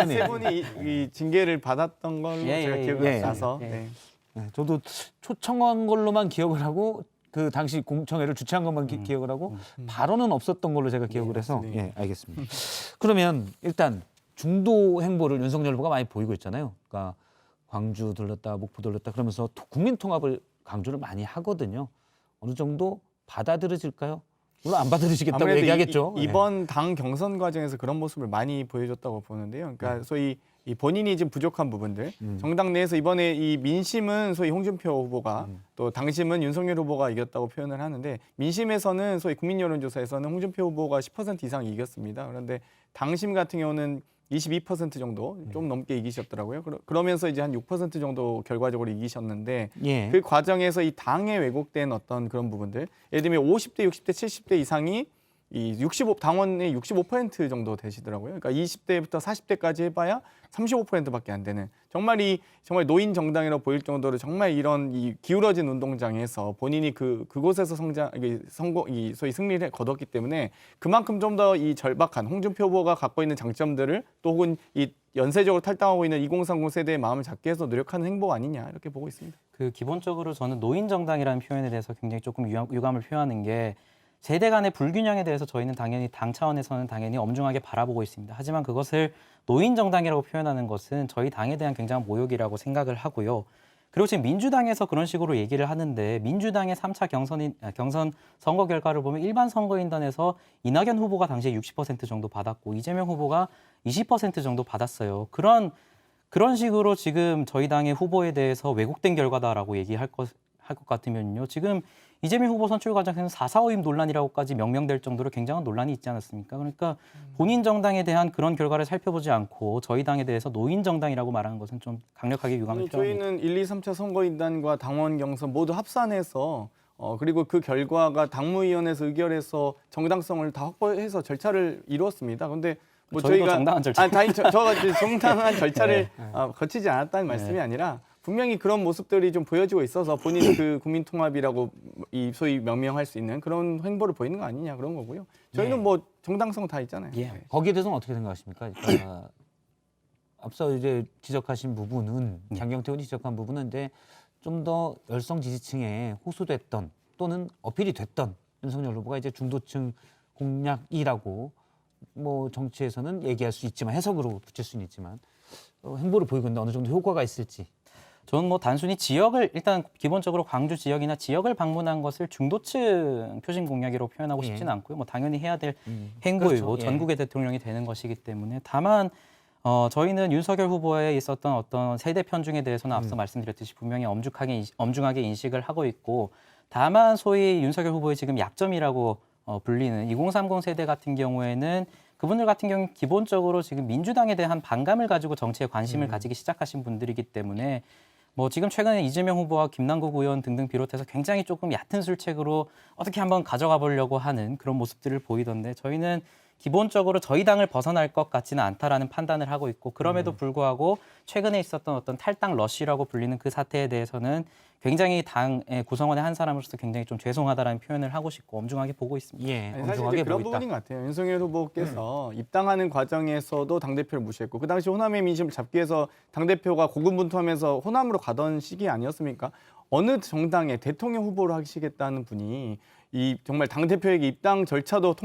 세 분이 이 징계를 받았던 걸로 예, 제가 예, 기억이 예. 나서. 예. 네. 네, 저도 초청한 걸로만 기억을 하고 그 당시 공청회를 주최한 것만 기억을 하고 발언은 없었던 걸로 제가 기억을 해서 맞습니다. 예, 알겠습니다. 그러면 일단 중도 행보를 윤석열 후보가 많이 보이고 있잖아요. 그러니까 광주 들렀다, 목포 들렀다 그러면서 국민 통합을 강조를 많이 하거든요. 어느 정도 받아들여질까요? 물론 안 받아들이시겠다고 아무래도 얘기하겠죠. 이번 당 경선 과정에서 그런 모습을 많이 보여줬다고 보는데요. 그러니까 소위 이 본인이 좀 부족한 부분들, 정당 내에서 이번에 이 민심은 소위 홍준표 후보가 또 당심은 윤석열 후보가 이겼다고 표현을 하는데 민심에서는 소위 국민 여론조사에서는 홍준표 후보가 10% 이상 이겼습니다. 그런데 당심 같은 경우는 22% 정도 좀 넘게 이기셨더라고요. 그러면서 이제 한 6% 정도 결과적으로 이기셨는데 예. 그 과정에서 이 당에 왜곡된 어떤 그런 부분들, 예를 들면 50대, 60대, 70대 이상이 이 당원의 65% 정도 되시더라고요. 그러니까 20대부터 40대까지 해봐야 35%밖에 안 되는 정말 노인 정당이라고 보일 정도로 정말 이런 이 기울어진 운동장에서 본인이 그곳에서 소위 승리를 거뒀기 때문에 그만큼 좀 더 이 절박한 홍준표 후보가 갖고 있는 장점들을 또 혹은 이 연쇄적으로 탈당하고 있는 2030 세대의 마음을 잡기 위해서 노력하는 행보 아니냐 이렇게 보고 있습니다. 그 기본적으로 저는 노인 정당이라는 표현에 대해서 굉장히 조금 유감을 표하는 게 세대 간의 불균형에 대해서 저희는 당연히 당 차원에서는 당연히 엄중하게 바라보고 있습니다. 하지만 그것을 노인 정당이라고 표현하는 것은 저희 당에 대한 굉장한 모욕이라고 생각을 하고요. 그리고 지금 민주당에서 그런 식으로 얘기를 하는데 민주당의 3차 경선 선거 결과를 보면 일반 선거인단에서 이낙연 후보가 당시에 60% 정도 받았고 이재명 후보가 20% 정도 받았어요. 그런 식으로 지금 저희 당의 후보에 대해서 왜곡된 결과다라고 얘기할 것 같으면요. 지금 이재명 후보 선출 과정에서는 4.4.5임 논란이라고까지 명명될 정도로 굉장한 논란이 있지 않았습니까? 그러니까 본인 정당에 대한 그런 결과를 살펴보지 않고 저희 당에 대해서 노인 정당이라고 말하는 것은 좀 강력하게 유감을 표합니다. 저희는 1, 2, 3차 선거인단과 당원 경선 모두 합산해서 그리고 그 결과가 당무위원회에서 의결해서 정당성을 다 확보해서 절차를 이루었습니다. 그런데 뭐 저희도 저희가 정당한 절차. 정당한 절차를 거치지 않았다는 말씀이 아니라 분명히 그런 모습들이 좀 보여지고 있어서 본인이 그 국민통합이라고 이 소위 명명할 수 있는 그런 행보를 보이는 거 아니냐 그런 거고요. 저희는 뭐 정당성 다 있잖아요. 예. 네. 거기에 대해서는 어떻게 생각하십니까? 그러니까 앞서 이제 지적하신 부분은 장경태 의원이 지적한 부분은 이제 좀 더 열성 지지층에 호소됐던 또는 어필이 됐던 윤석열 후보가 이제 중도층 공략이라고 뭐 정치에서는 얘기할 수 있지만 해석으로 붙일 수는 있지만 행보를 보이고 있는데 어느 정도 효과가 있을지. 저는 뭐 단순히 지역을 일단 기본적으로 광주 지역이나 지역을 방문한 것을 중도층 표심 공략이라고 표현하고 싶지는 않고요. 뭐 당연히 해야 될 행보이고 그렇죠. 예. 전국의 대통령이 되는 것이기 때문에 다만 저희는 윤석열 후보에 있었던 어떤 세대 편중에 대해서는 앞서 말씀드렸듯이 분명히 엄중하게 인식을 하고 있고 다만 소위 윤석열 후보의 지금 약점이라고 불리는 2030 세대 같은 경우에는 그분들 같은 경우는 기본적으로 지금 민주당에 대한 반감을 가지고 정치에 관심을 가지기 시작하신 분들이기 때문에 뭐 지금 최근에 이재명 후보와 김남국 의원 등등 비롯해서 굉장히 조금 얕은 술책으로 어떻게 한번 가져가 보려고 하는 그런 모습들을 보이던데 저희는 기본적으로 저희 당을 벗어날 것 같지는 않다라는 판단을 하고 있고 그럼에도 불구하고 최근에 있었던 어떤 탈당 러쉬라고 불리는 그 사태에 대해서는 굉장히 당의 구성원의 한 사람으로서 굉장히 좀 죄송하다라는 표현을 하고 싶고 엄중하게 보고 있습니다. 예, 사실 엄중하게 이제 그런 보고 있다. 부분인 것 같아요. 윤석열 후보께서 입당하는 과정에서도 당대표를 무시했고 그 당시 호남의 민심을 잡기 위해서 당대표가 고군분투하면서 호남으로 가던 시기 아니었습니까? 어느 정당에 대통령 후보를 하시겠다는 분이 이 정말 당대표에게 입당 절차도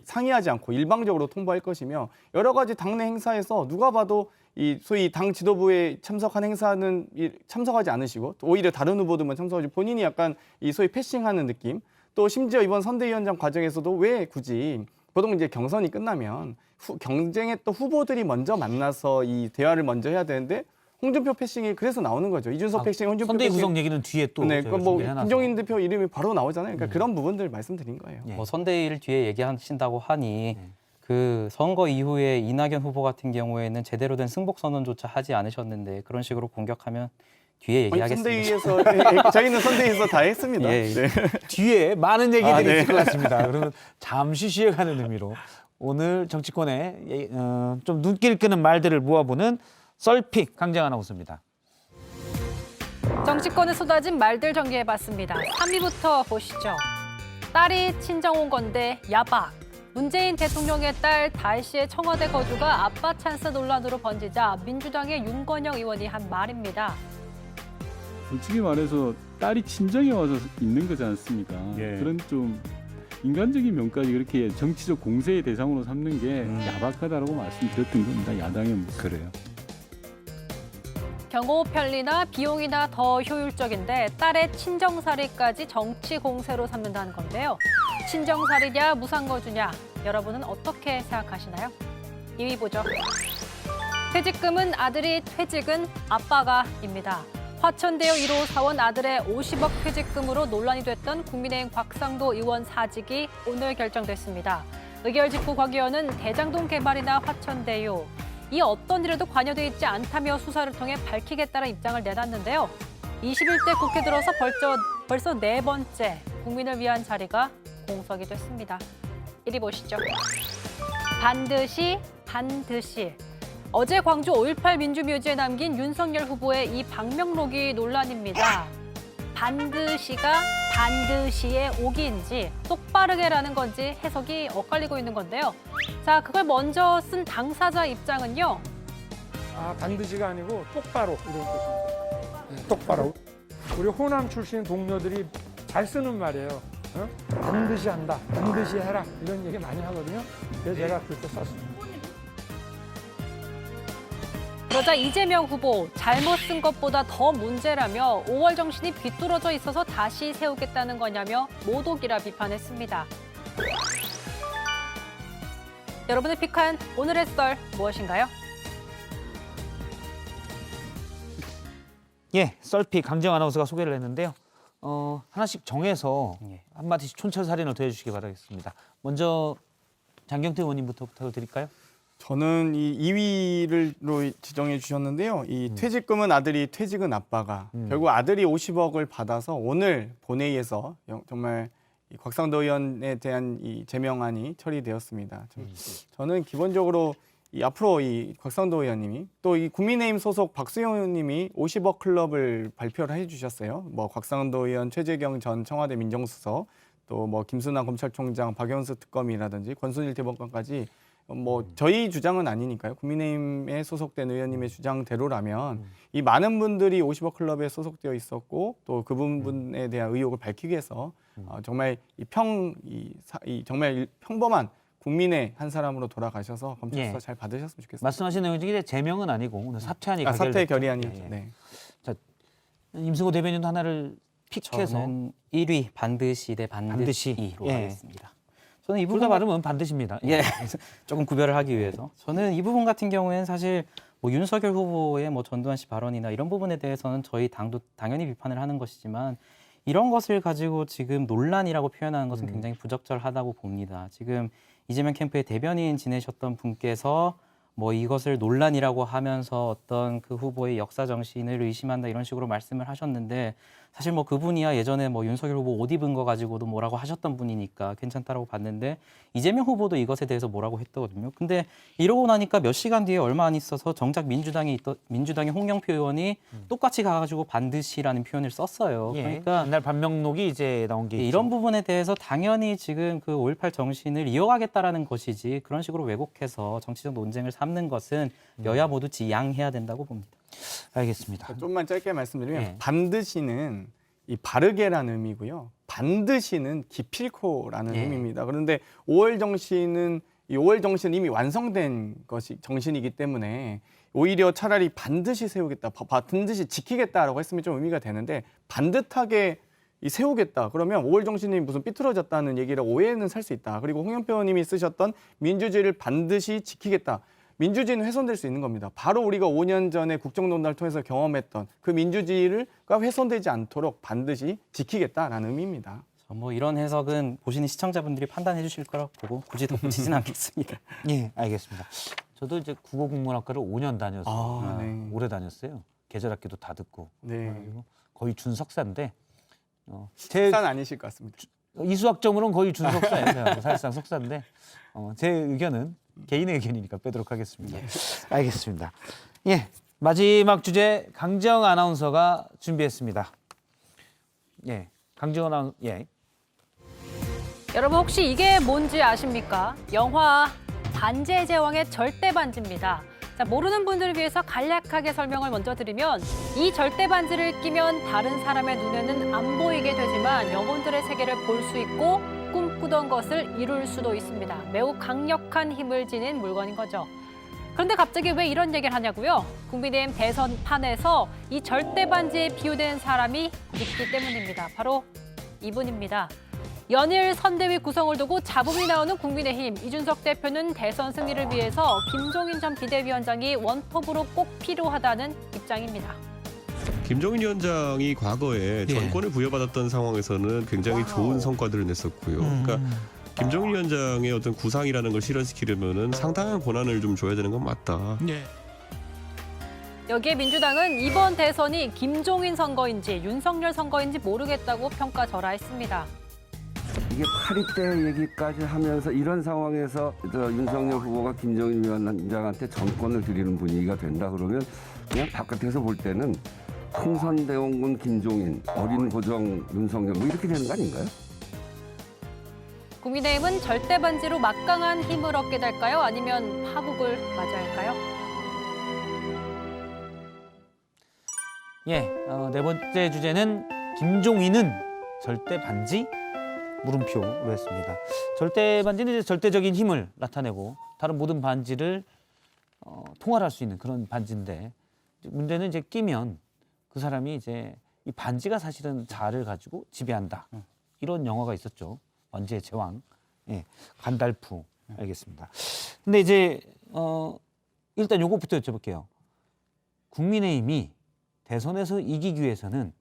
상의하지 않고 일방적으로 통보할 것이며 여러 가지 당내 행사에서 누가 봐도 이 소위 당 지도부에 참석한 행사는 참석하지 않으시고 오히려 다른 후보들만 참석하지 본인이 약간 이 소위 패싱하는 느낌 또 심지어 이번 선대위원장 과정에서도 왜 굳이 보통 이제 경선이 끝나면 경쟁했던 후보들이 먼저 만나서 이 대화를 먼저 해야 되는데 홍준표 패싱이 그래서 나오는 거죠. 이준석 패싱, 홍준표 선대위 패싱. 구성 얘기는 뒤에 또 네, 저희가 뭐 준비해놨어요. 김종인 대표 이름이 바로 나오잖아요. 그러니까 그런 부분들 말씀드린 거예요. 예. 뭐 선대위를 뒤에 얘기하신다고 하니 그 선거 이후에 이낙연 후보 같은 경우에는 제대로 된 승복 선언조차 하지 않으셨는데 그런 식으로 공격하면 뒤에 얘기하겠습니다. 선대위에서 저희는 선대위에서 다 했습니다. 예, 예. 네. 뒤에 많은 얘기들이 네. 있을 것 같습니다. 그러면 잠시 쉬어가는 의미로 오늘 정치권에 좀 눈길 끄는 말들을 모아보는 썰픽 강정 아나운서입니다. 정치권에 쏟아진 말들 정리해봤습니다. 3위부터 보시죠. 딸이 친정 온 건데 야박. 문재인 대통령의 딸 다혜 씨의 청와대 거주가 아빠 찬스 논란으로 번지자 민주당의 윤건영 의원이 한 말입니다. 솔직히 말해서 딸이 친정에 와서 있는 거지 않습니까? 예. 그런 좀 인간적인 면까지 그렇게 정치적 공세의 대상으로 삼는 게 야박하다라고 말씀드렸던 겁니다. 야당의 모습. 그래요. 경호 편리나 비용이나 더 효율적인데 딸의 친정살이까지 정치 공세로 삼는다는 건데요. 친정살이냐 무상거주냐 여러분은 어떻게 생각하시나요? 2위 보죠. 퇴직금은 아들이 퇴직은 아빠가입니다. 화천대유 1호 사원 아들의 50억 퇴직금으로 논란이 됐던 국민의힘 곽상도 의원 사직이 오늘 결정됐습니다. 의결 직후 곽 의원은 대장동 개발이나 화천대유 이 어떤 일에도 관여돼 있지 않다며 수사를 통해 밝히겠다는 입장을 내놨는데요. 21대 국회 들어서 벌써 4번째 국민을 위한 자리가 공석이 됐습니다. 이리 보시죠. 반드시. 어제 광주 5.18 민주묘지에 남긴 윤석열 후보의 이 방명록이 논란입니다. 반드시가 반드시의 오기인지 똑바르게라는 건지 해석이 엇갈리고 있는 건데요. 자, 그걸 먼저 쓴 당사자 입장은요. 반드시가 아니고 똑바로 이런 뜻입니다. 네, 똑바로. 우리 호남 출신 동료들이 잘 쓰는 말이에요. 어? 반드시 한다, 반드시 해라 이런 얘기 많이 하거든요. 그래서 제가 그렇게 썼습니다. 그러자 이재명 후보 잘못 쓴 것보다 더 문제라며 5월 정신이 비뚤어져 있어서 다시 세우겠다는 거냐며 모독이라 비판했습니다. 여러분의 픽한 오늘의 썰 무엇인가요? 예, 썰픽 강정 아나운서가 소개를 했는데요. 하나씩 정해서 한마디씩 촌철살인을 더해주시기 바라겠습니다. 먼저 장경태 의원님부터 부탁을 드릴까요? 저는 이 2위로 지정해 주셨는데요. 이 퇴직금은 아들이 퇴직은 아빠가 결국 아들이 50억을 받아서 오늘 본회의에서 정말 이 곽상도 의원에 대한 이 제명안이 처리되었습니다. 저는 기본적으로 이 앞으로 이 곽상도 의원님이 또 이 국민의힘 소속 박수영 의원님이 50억 클럽을 발표를 해주셨어요. 뭐 곽상도 의원, 최재경 전 청와대 민정수석, 또 뭐 김순환 검찰총장, 박영수 특검이라든지 권순일 대법관까지 뭐 저희 주장은 아니니까요. 국민의힘에 소속된 의원님의 주장대로라면 이 많은 분들이 50억 클럽에 소속되어 있었고 또 그 부분에 대한 의혹을 밝히기 위해서 정말 정말 평범한 국민의 한 사람으로 돌아가셔서 검찰 수사 잘 받으셨으면 좋겠습니다. 말씀하신 내용 중에 제명은 아니고 오늘 사퇴안이 사퇴 가결됐죠. 결의안이죠. 예. 네. 자, 임승호 대변인도 하나를 픽해서 저는 1위 반드시 대 반드시로 예. 하겠습니다. 저는 이 둘 다 부분 발음은 반드시입니다. 예, 조금 구별을 하기 위해서 저는 이 부분 같은 경우에는 사실 뭐 윤석열 후보의 뭐 전두환 씨 발언이나 이런 부분에 대해서는 저희 당도 당연히 비판을 하는 것이지만 이런 것을 가지고 지금 논란이라고 표현하는 것은 굉장히 부적절하다고 봅니다. 지금 이재명 캠프의 대변인 지내셨던 분께서 뭐 이것을 논란이라고 하면서 어떤 그 후보의 역사 정신을 의심한다 이런 식으로 말씀을 하셨는데 사실 뭐 그분이야 예전에 뭐 윤석열 후보 옷 입은 거 가지고도 뭐라고 하셨던 분이니까 괜찮다라고 봤는데 이재명 후보도 이것에 대해서 뭐라고 했거든요. 근데 이러고 나니까 몇 시간 뒤에 얼마 안 있어서 정작 민주당의 홍영표 의원이 똑같이 가가지고 반드시라는 표현을 썼어요. 예. 그러니까 옛날 반명록이 이제 나온 게 있죠. 이런 부분에 대해서 당연히 지금 그 5.18 정신을 이어가겠다라는 것이지 그런 식으로 왜곡해서 정치적 논쟁을 삼는 것은 여야 모두 지양해야 된다고 봅니다. 알겠습니다. 좀만 짧게 말씀드리면 예. 반드시는 이 바르게라는 의미고요. 반드시는 기필코라는 예. 의미입니다. 그런데 5월 정신은 이 5월 정신은 이미 완성된 것이 정신이기 때문에 오히려 차라리 반드시 세우겠다, 반드시 지키겠다라고 했으면 좀 의미가 되는데 반듯하게 이 세우겠다. 그러면 5월 정신이 무슨 삐뚤어졌다는 얘기를 오해는 살 수 있다. 그리고 홍영표 의원님이 쓰셨던 민주주의를 반드시 지키겠다. 민주주의는 훼손될 수 있는 겁니다. 바로 우리가 5년 전에 국정농단을 통해서 경험했던 그 민주주의가 훼손되지 않도록 반드시 지키겠다라는 의미입니다. 뭐 이런 해석은 보시는 시청자분들이 판단해 주실 거라고 보고 굳이 덧붙이진 않겠습니다. 예, 알겠습니다. 저도 이제 국어국문학과를 5년 다녔어요. 네. 오래 다녔어요. 계절학기도 다 듣고. 네. 그리고 거의 준석사인데 식산 아니실 것 같습니다. 이수학점으로는 거의 준석사예요. 사실상 석사인데 제 의견은 개인의 의견이니까 빼도록 하겠습니다. 알겠습니다. 예, 마지막 주제 강지영 아나운서가 준비했습니다. 예, 강지영 아나운서. 예. 여러분 혹시 이게 뭔지 아십니까? 영화 반지의 제왕의 절대 반지입니다. 자, 모르는 분들을 위해서 간략하게 설명을 먼저 드리면 이 절대 반지를 끼면 다른 사람의 눈에는 안 보이게 되지만 영혼들의 세계를 볼 수 있고 꿈꾸던 것을 이룰 수도 있습니다. 매우 강력한 힘을 지닌 물건인 거죠. 그런데 갑자기 왜 이런 얘기를 하냐고요? 국민의힘 대선판에서 이 절대 반지에 비유된 사람이 있기 때문입니다. 바로 이분입니다. 연일 선대위 구성을 두고 잡음이 나오는 국민의힘. 이준석 대표는 대선 승리를 위해서 김종인 전 비대위원장이 원톱으로 꼭 필요하다는 입장입니다. 김종인 위원장이 과거에 정권을 부여받았던 상황에서는 굉장히 좋은 성과들을 냈었고요. 그러니까 김종인 위원장의 어떤 구상이라는 걸 실현시키려면은 상당한 권한을 좀 줘야 되는 건 맞다. 여기에 민주당은 이번 대선이 김종인 선거인지 윤석열 선거인지 모르겠다고 평가절하했습니다. 이게 파리 때 얘기까지 하면서 이런 상황에서 윤석열 후보가 김종인 위원장한테 정권을 드리는 분위기가 된다 그러면 그냥 바깥에서 볼 때는 흥선대원군 김종인, 어린 고정 윤석열 뭐 이렇게 되는 거 아닌가요? 국민의힘은 절대 반지로 막강한 힘을 얻게 될까요? 아니면 파국을 맞이야 할까요? 예, 네 번째 주제는 김종인은 절대 반지? 물음표로 했습니다. 절대 반지는 이제 절대적인 힘을 나타내고 다른 모든 반지를 통할할 수 있는 그런 반지인데 문제는 이제 끼면 그 사람이 이제 이 반지가 사실은 자아를 가지고 지배한다. 이런 영화가 있었죠. 반지의 제왕. 예, 간달프. 알겠습니다. 근데 이제 일단 요것부터 여쭤볼게요. 국민의힘이 대선에서 이기기 위해서는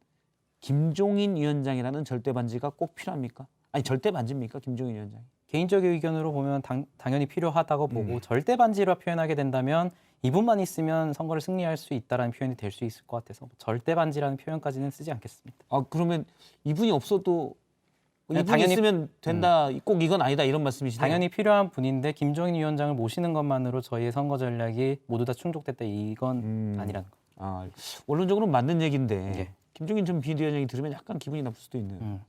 김종인 위원장이라는 절대 반지가 꼭 필요합니까? 아니 절대 반지입니까, 김종인 위원장이? 개인적인 의견으로 보면 당연히 필요하다고 보고 절대 반지로 표현하게 된다면 이분만 있으면 선거를 승리할 수 있다라는 표현이 될 수 있을 것 같아서 절대 반지라는 표현까지는 쓰지 않겠습니다. 아 그러면 이분이 없어도 이분이 당연히 있으면 된다. 꼭 이건 아니다 이런 말씀이시네요. 당연히 필요한 분인데 김종인 위원장을 모시는 것만으로 저희의 선거 전략이 모두 다 충족됐다 이건 아니라는 거. 아 원론적으로는 맞는 얘기인데 예. 김종인 전 비대위원장이 들으면 약간 기분이 나쁠 수도 있는.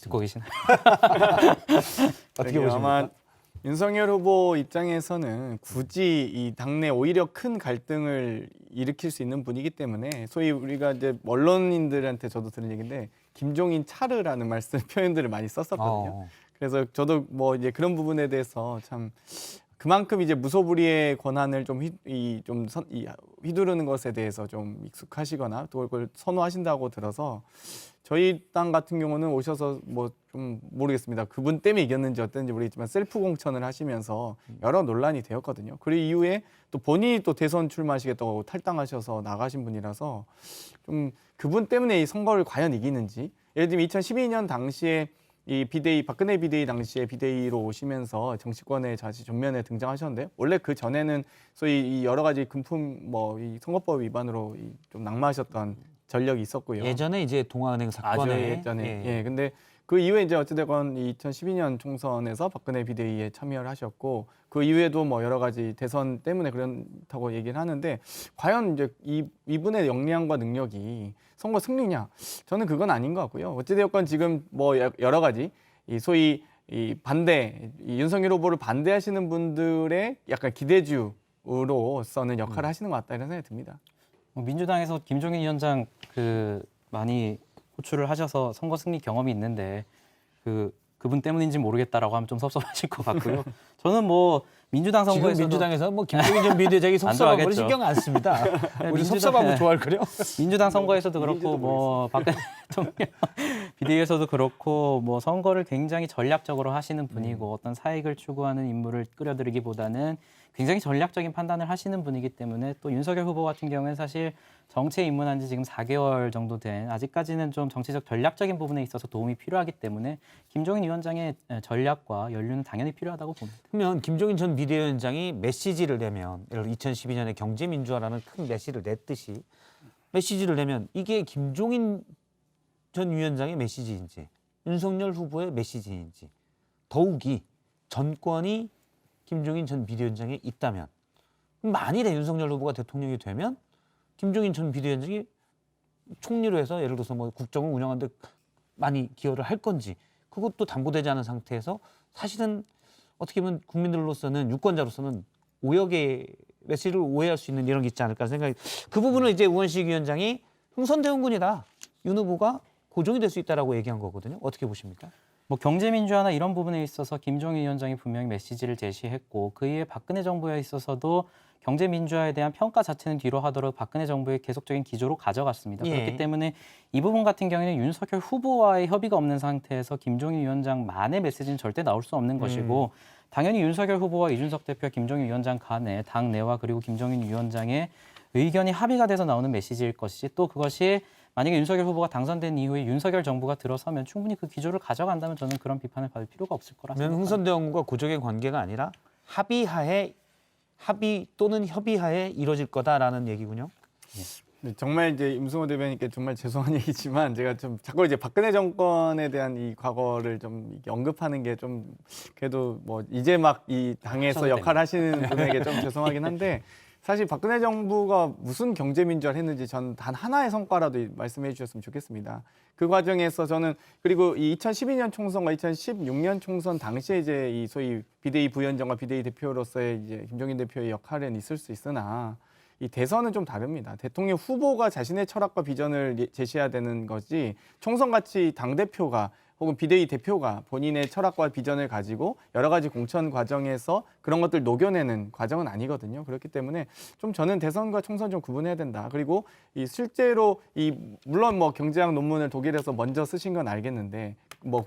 듣고 계시나요? 어떻게 아마 보십니까? 윤석열 후보 입장에서는 굳이 이 당내 오히려 큰 갈등을 일으킬 수 있는 분이기 때문에 소위 우리가 이제 언론인들한테 저도 들은 얘기인데 김종인 차르라는 말씀 표현들을 많이 썼었거든요. 그래서 저도 뭐 이제 그런 부분에 대해서 참 그만큼 이제 무소불위의 권한을 좀 휘두르는 것에 대해서 좀 익숙하시거나 또 그걸 선호하신다고 들어서 저희 당 같은 경우는 오셔서 뭐 좀 모르겠습니다. 그분 때문에 이겼는지 어땠는지 모르겠지만 셀프 공천을 하시면서 여러 논란이 되었거든요. 그리고 이후에 또 본인이 또 대선 출마하시겠다고 탈당하셔서 나가신 분이라서 좀 그분 때문에 이 선거를 과연 이기는지 예를 들면 2012년 당시에 이 비대위 박근혜 비대위 당시에 비대위로 오시면서 정치권에 다시 전면에 등장하셨는데 원래 그 전에는 소위 이 여러 가지 금품 뭐 이 선거법 위반으로 좀 낙마하셨던 전력이 있었고요. 예전에 이제 동아은행 사건에 아주 예전에 예. 근데 그 이후에 이제 어찌됐건 2012년 총선에서 박근혜 비대위에 참여를 하셨고 그 이후에도 뭐 여러 가지 대선 때문에 그렇다고 얘기를 하는데 과연 이제 이분의 역량과 능력이 선거 승리냐? 저는 그건 아닌 것 같고요. 어찌되었건 지금 뭐 여러 가지 이 소위 이 반대 이 윤석열 후보를 반대하시는 분들의 약간 기대주로서는 역할을 하시는 것 같다 이런 생각이 듭니다. 민주당에서 김종인 위원장 많이 호출을 하셔서 선거 승리 경험이 있는데 그분 때문인지 모르겠다라고 하면 좀 섭섭하실 것 같고요. 저는 뭐 민주당 선거에서 민주당에서 뭐 김종인 전 비대위원장이 섭섭한 걸 신경 안 씁니다. 우리 섭섭하고 좋아할 거요. 민주당 선거에서도 그렇고 뭐 박근혜 대통령 비대위에서도 그렇고 뭐 선거를 굉장히 전략적으로 하시는 분이고 어떤 사익을 추구하는 인물을 끌어들이기보다는 굉장히 전략적인 판단을 하시는 분이기 때문에 또 윤석열 후보 같은 경우는 사실 정치에 입문한 지 지금 4개월 정도 된 아직까지는 좀 정치적 전략적인 부분에 있어서 도움이 필요하기 때문에 김종인 위원장의 전략과 연륜은 당연히 필요하다고 봅니다. 그러면 김종인 전 비대위원장이 메시지를 내면 예를 들어 2012년에 경제민주화라는 큰 메시지를 냈듯이 메시지를 내면 이게 김종인 전 위원장의 메시지인지 윤석열 후보의 메시지인지 더욱이 전권이 김종인 전 비대위원장에 있다면 만일에 윤석열 후보가 대통령이 되면 김종인 전 비대위원장이 총리로 해서 예를 들어서 뭐 국정을 운영하는 데 많이 기여를 할 건지 그것도 담보되지 않은 상태에서 사실은 어떻게 보면 국민들로서는 유권자로서는 오역의 메시지를 오해할 수 있는 이런 게 있지 않을까 생각이 그 부분을 이제 우원식 위원장이 흥선대원군이다. 윤 후보가 고정이 될 수 있다라고 얘기한 거거든요. 어떻게 보십니까? 뭐 경제민주화나 이런 부분에 있어서 김종인 위원장이 분명히 메시지를 제시했고 그 이후에 박근혜 정부에 있어서도 경제민주화에 대한 평가 자체는 뒤로 하도록 박근혜 정부의 계속적인 기조로 가져갔습니다. 예. 그렇기 때문에 이 부분 같은 경우에는 윤석열 후보와의 협의가 없는 상태에서 김종인 위원장만의 메시지는 절대 나올 수 없는 것이고 당연히 윤석열 후보와 이준석 대표, 김종인 위원장 간에 당 내와 그리고 김종인 위원장의 의견이 합의가 돼서 나오는 메시지일 것이지 또 그것이 만약에 윤석열 후보가 당선된 이후에 윤석열 정부가 들어서면 충분히 그 기조를 가져간다면 저는 그런 비판을 받을 필요가 없을 거라 생각합니다. 흥선대원군과 고정의 관계가 아니라 합의 또는 협의하에 이루어질 거다라는 얘기군요. 네, 정말 이제 임승호 대변인께 정말 죄송한 얘기지만 제가 좀 자꾸 이제 박근혜 정권에 대한 이 과거를 좀 이렇게 언급하는 게 좀 그래도 뭐 이제 막 이 당에서 역할 하시는 분에게 좀 죄송하긴 한데 사실 박근혜 정부가 무슨 경제민주화를 했는지 전 단 하나의 성과라도 말씀해 주셨으면 좋겠습니다. 그 과정에서 저는 그리고 이 2012년 총선과 2016년 총선 당시에 이제 이 소위 비대위 부위원장과 비대위 대표로서의 이제 김종인 대표의 역할은 있을 수 있으나 이 대선은 좀 다릅니다. 대통령 후보가 자신의 철학과 비전을 제시해야 되는 거지 총선같이 당대표가 혹은 비대위 대표가 본인의 철학과 비전을 가지고 여러 가지 공천 과정에서 그런 것들 녹여내는 과정은 아니거든요. 그렇기 때문에 좀 저는 대선과 총선 좀 구분해야 된다. 그리고 이 실제로 물론 뭐 경제학 논문을 독일에서 먼저 쓰신 건 알겠는데 뭐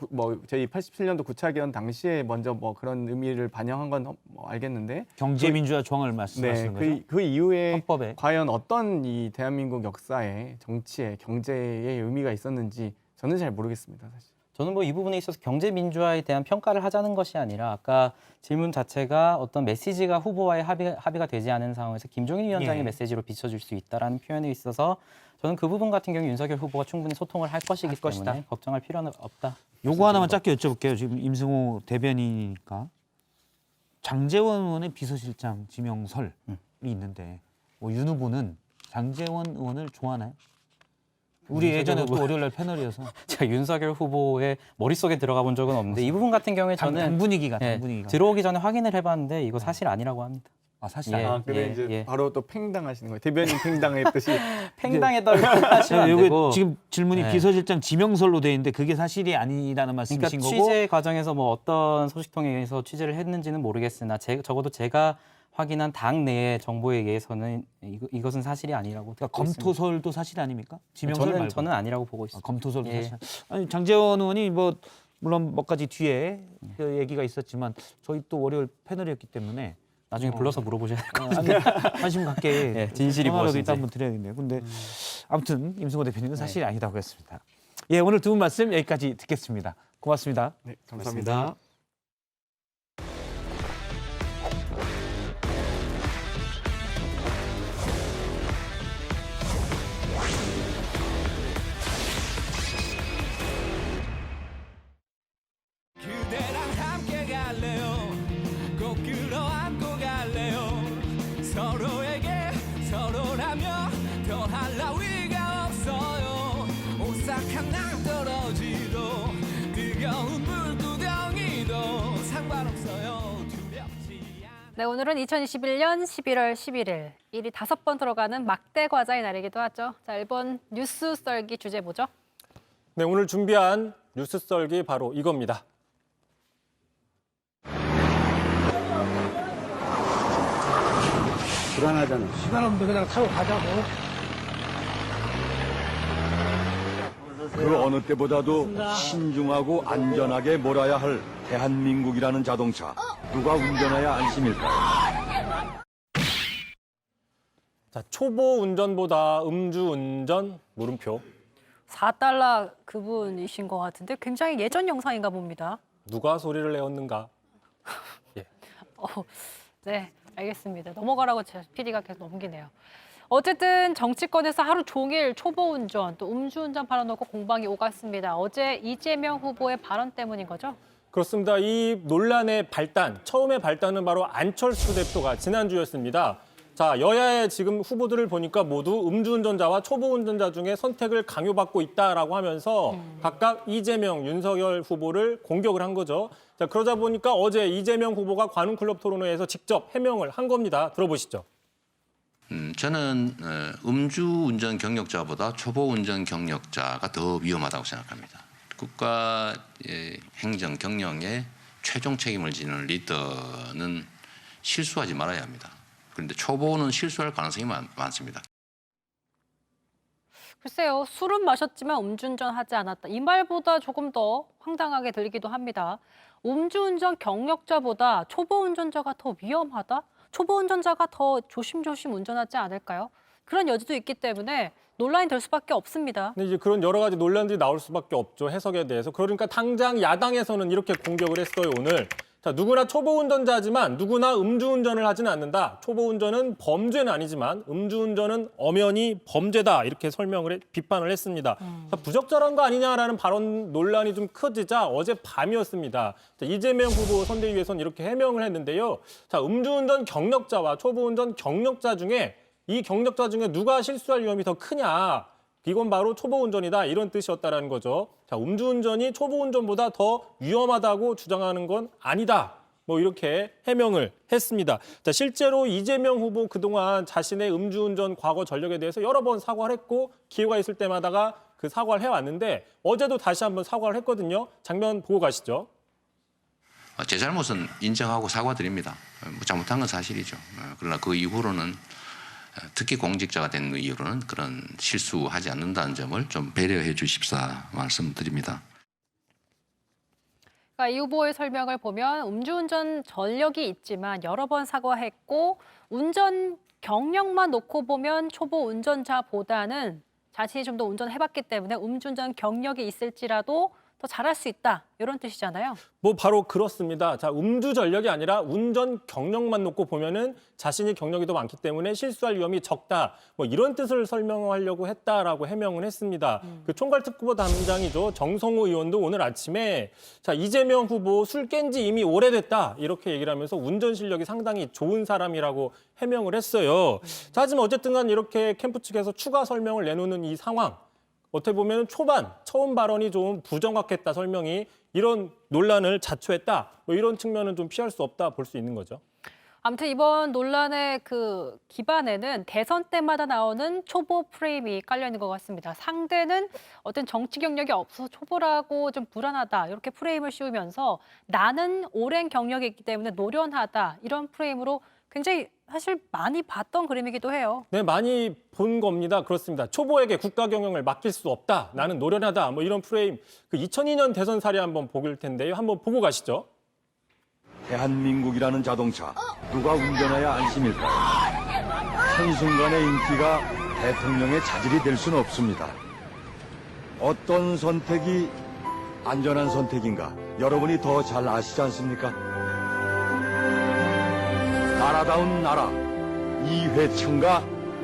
저희 87년도 구차기원 당시에 먼저 뭐 그런 의미를 반영한 건 뭐 알겠는데 경제민주화 조항을 말씀하시는 거죠? 그 이후에 헌법에 과연 어떤 이 대한민국 역사에 정치에 경제의 의미가 있었는지 저는 잘 모르겠습니다. 사실. 저는 뭐 이 부분에 있어서 경제 민주화에 대한 평가를 하자는 것이 아니라 아까 질문 자체가 어떤 메시지가 후보와의 합의가 되지 않은 상황에서 김종인 위원장의 메시지로 비춰질 수 있다라는 표현에 있어서 저는 그 부분 같은 경우 윤석열 후보가 충분히 소통을 할 것이기 때문에 걱정할 필요는 없다. 요거 하나만 짧게 여쭤볼게요. 지금 임승호 대변인이니까 장제원 의원의 비서실장 지명설이 있는데 뭐 윤 후보는 장제원 의원을 좋아하나요? 우리 예전에 또 월요일날 패널이어서 제가 윤석열 후보의 머릿속에 들어가 본 적은 없는데 이 부분 같은 경우에 저는 당 분위기가 당 분위기가 들어오기 전에 확인을 해봤는데 이거 사실 아니라고 합니다. 아 사실 그래 이제 바로 또 팽당하시는 거예요. 대변인 팽당했듯이 팽당했다고 하시면 안 되고 지금 질문이 비서실장 지명설로 돼 있는데 그게 사실이 아니라는 말씀이신 그러니까 거고 취재 과정에서 뭐 어떤 소식통에 의해서 취재를 했는지는 모르겠으나 적어도 제가 확인한 당 내의 정보에 의해서는 이것은 사실이 아니라고 그러니까 검토설도 사실 아닙니까? 지명설 말고 저는 아니라고 보고 있습니다. 검토설도 사실 아니 장제원 의원이 뭐 물론 몇 가지 뒤에 그 얘기가 있었지만 저희 또 월요일 패널이었기 때문에 나중에 불러서 물어보셔야 될 것 같아요. 관심 갖게 진실이 무엇인지 일단 한번 드려야겠네요. 근데 아무튼 임승호 대표님은 사실이 아니다고 했습니다. 예, 오늘 두 분 말씀 여기까지 듣겠습니다. 고맙습니다. 네, 감사합니다. 그대랑 함께 갈래요. 꼭 끌어안고 갈래요. 서로에게 서로라면 더할 나위가 없어요. 오싹한 낭떠러지도 뜨거운 물구덩이도 상관없어요. 두렵지 않아. 네, 오늘은 2021년 11월 11일 일이 5번 들어가는 막대 과자의 날이기도 하죠. 자, 1번 뉴스 썰기 주제 뭐죠? 네, 오늘 준비한 뉴스 썰기 바로 이겁니다. 불안하잖아. 시간 없는데 그냥 타고 가자고. 그 어느 때보다도 신중하고 안전하게 몰아야 할 대한민국이라는 자동차. 누가 운전해야 안심일까요? 자, 초보 운전보다 음주 운전 물음표. 4달러 그분이신 것 같은데 굉장히 예전 영상인가 봅니다. 누가 소리를 내었는가? 네, 알겠습니다. 넘어가라고 제 PD가 계속 넘기네요. 어쨌든 정치권에서 하루 종일 초보 운전, 또 음주운전 발언 놓고 공방이 오갔습니다. 어제 이재명 후보의 발언 때문인 거죠? 그렇습니다. 이 논란의 발단, 처음의 발단은 바로 안철수 대표가 지난주였습니다. 자, 여야의 지금 후보들을 보니까 모두 음주운전자와 초보 운전자 중에 선택을 강요받고 있다라고 하면서 각각 이재명, 윤석열 후보를 공격을 한 거죠. 자, 그러다 보니까 어제 이재명 후보가 관훈클럽 토론회에서 직접 해명을 한 겁니다. 들어보시죠. 저는 음주운전 경력자보다 초보운전 경력자가 더 위험하다고 생각합니다. 국가 행정 경영에 최종 책임을 지는 리더는 실수하지 말아야 합니다. 그런데 초보는 실수할 가능성이 많습니다. 글쎄요, 술은 마셨지만 음주운전 하지 않았다. 이 말보다 조금 더 황당하게 들리기도 합니다. 음주운전 경력자보다 초보 운전자가 더 위험하다? 초보 운전자가 더 조심조심 운전하지 않을까요? 그런 여지도 있기 때문에 논란이 될 수밖에 없습니다. 근데 이제 그런 여러 가지 논란들이 나올 수밖에 없죠. 해석에 대해서. 그러니까 당장 야당에서는 이렇게 공격을 했어요, 오늘. 자, 누구나 초보 운전자지만 누구나 음주운전을 하지는 않는다. 초보 운전은 범죄는 아니지만 음주운전은 엄연히 범죄다. 이렇게 비판을 했습니다. 자, 부적절한 거 아니냐라는 발언 논란이 좀 커지자 어제 밤이었습니다. 자, 이재명 후보 선대위에서는 이렇게 해명을 했는데요. 자, 음주운전 경력자와 초보 운전 경력자 중에 이 경력자 중에 누가 실수할 위험이 더 크냐. 이건 바로 초보 운전이다. 이런 뜻이었다라는 거죠. 자, 음주운전이 초보 운전보다 더 위험하다고 주장하는 건 아니다. 뭐 이렇게 해명을 했습니다. 자, 실제로 이재명 후보 그동안 자신의 음주운전 과거 전력에 대해서 여러 번 사과를 했고 기회가 있을 때마다가 그 사과를 해왔는데 어제도 다시 한번 사과를 했거든요. 장면 보고 가시죠. 제 잘못은 인정하고 사과드립니다. 잘못한 건 사실이죠. 그러나 그 이후로는 특히 공직자가 된 이후로는 그런 실수하지 않는다는 점을 좀 배려해 주십사 말씀드립니다. 그러니까 이 후보의 설명을 보면 음주운전 전력이 있지만 여러 번 사과했고 운전 경력만 놓고 보면 초보 운전자보다는 자신이 좀 더 운전해봤기 때문에 음주운전 경력이 있을지라도 더 잘할 수 있다. 이런 뜻이잖아요. 뭐 바로 그렇습니다. 자, 음주 전력이 아니라 운전 경력만 놓고 보면은 자신이 경력이 더 많기 때문에 실수할 위험이 적다. 뭐 이런 뜻을 설명하려고 했다라고 해명을 했습니다. 그 총괄특보 담당이죠. 정성호 의원도 오늘 아침에 자, 이재명 후보 술 깬 지 이미 오래됐다. 이렇게 얘기를 하면서 운전 실력이 상당히 좋은 사람이라고 해명을 했어요. 자, 하지만 어쨌든 간 이렇게 캠프 측에서 추가 설명을 내놓는 이 상황. 어떻게 보면 초반 처음 발언이 좀 부정확했다 설명이 이런 논란을 자초했다 뭐 이런 측면은 좀 피할 수 없다 볼 수 있는 거죠. 아무튼 이번 논란의 그 기반에는 대선 때마다 나오는 초보 프레임이 깔려 있는 것 같습니다. 상대는 어떤 정치 경력이 없어서 초보라고 좀 불안하다 이렇게 프레임을 씌우면서 나는 오랜 경력이 있기 때문에 노련하다 이런 프레임으로 굉장히 사실 많이 봤던 그림이기도 해요. 네, 많이 본 겁니다. 그렇습니다. 초보에게 국가 경영을 맡길 수 없다. 나는 노련하다. 뭐 이런 프레임. 그 2002년 대선 사례 한번 보길 텐데요. 한번 보고 가시죠. 대한민국이라는 자동차. 누가 운전해야 안심일까요? 한순간의 인기가 대통령의 자질이 될 수는 없습니다. 어떤 선택이 안전한 선택인가? 여러분이 더 잘 아시지 않습니까? 나라다운 나라 이회창과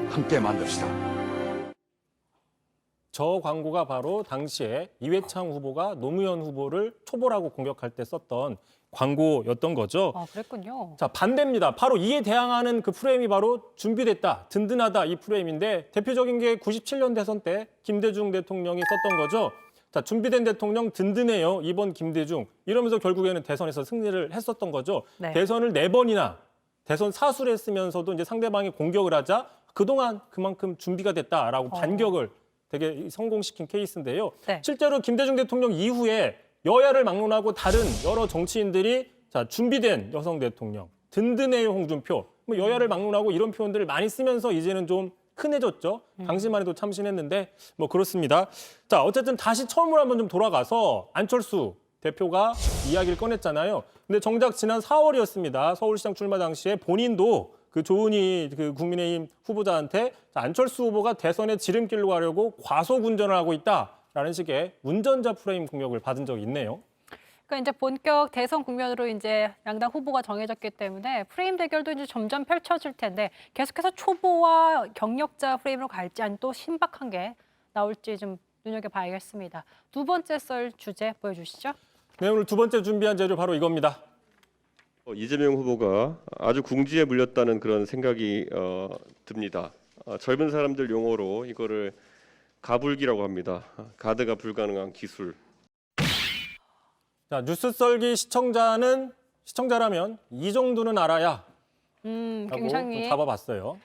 함께 만듭시다. 저 광고가 바로 당시에 이회창 후보가 노무현 후보를 초보라고 공격할 때 썼던 광고였던 거죠. 아, 그랬군요. 자, 반대입니다. 바로 이에 대항하는 그 프레임이 바로 준비됐다, 든든하다 이 프레임인데 대표적인 게 97년 대선 때 김대중 대통령이 썼던 거죠. 자, 준비된 대통령 든든해요. 이번 김대중. 이러면서 결국에는 대선에서 승리를 했었던 거죠. 네. 대선을 4번이나 대선 사수를 했으면서도 이제 상대방이 공격을 하자 그동안 그만큼 준비가 됐다라고 반격을 되게 성공시킨 케이스인데요. 네. 실제로 김대중 대통령 이후에 여야를 막론하고 다른 여러 정치인들이 자, 준비된 여성 대통령, 든든해요 홍준표, 뭐 여야를 막론하고 이런 표현들을 많이 쓰면서 이제는 좀 흔해졌죠. 당시만 해도 참신했는데 뭐 그렇습니다. 자, 어쨌든 다시 처음으로 한번 좀 돌아가서 안철수 대표가 이야기를 꺼냈잖아요. 근데 정작 지난 4월이었습니다. 서울시장 출마 당시에 본인도 그 조은희 그 국민의힘 후보자한테 안철수 후보가 대선의 지름길로 가려고 과속 운전을 하고 있다라는 식의 운전자 프레임 공격을 받은 적이 있네요. 그러니까 이제 본격 대선 국면으로 이제 양당 후보가 정해졌기 때문에 프레임 대결도 이제 점점 펼쳐질 텐데 계속해서 초보와 경력자 프레임으로 갈지 아니면 또 신박한 게 나올지 좀 눈여겨봐야겠습니다. 두 번째 썰 주제 보여주시죠. 네, 오늘 두 번째 준비한 재료 바로 이겁니다. 이재명 후보가 아주 궁지에 물렸다는 그런 생각이 듭니다. 젊은 사람들 용어로 이거를 가불기라고 합니다. 가드가 불가능한 기술. 자, 뉴스 썰기 시청자라면 이 정도는 알아야 하고 굉장히 잡아봤어요.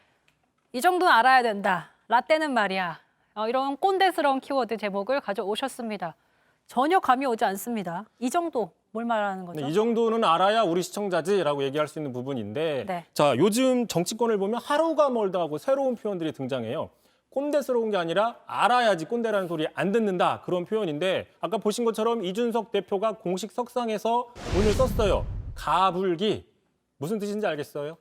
이 정도는 알아야 된다. 라떼는 말이야. 이런 꼰대스러운 키워드 제목을 가져오셨습니다. 전혀 감이 오지 않습니다. 이 정도 뭘 말하는 거죠? 이 정도는 알아야 우리 시청자지라고 얘기할 수 있는 부분인데 네. 자, 요즘 정치권을 보면 하루가 멀다 하고 새로운 표현들이 등장해요. 꼰대스러운 게 아니라 알아야지 꼰대라는 소리 안 듣는다 그런 표현인데 아까 보신 것처럼 이준석 대표가 공식 석상에서 오늘 썼어요. 가불기. 무슨 뜻인지 알겠어요?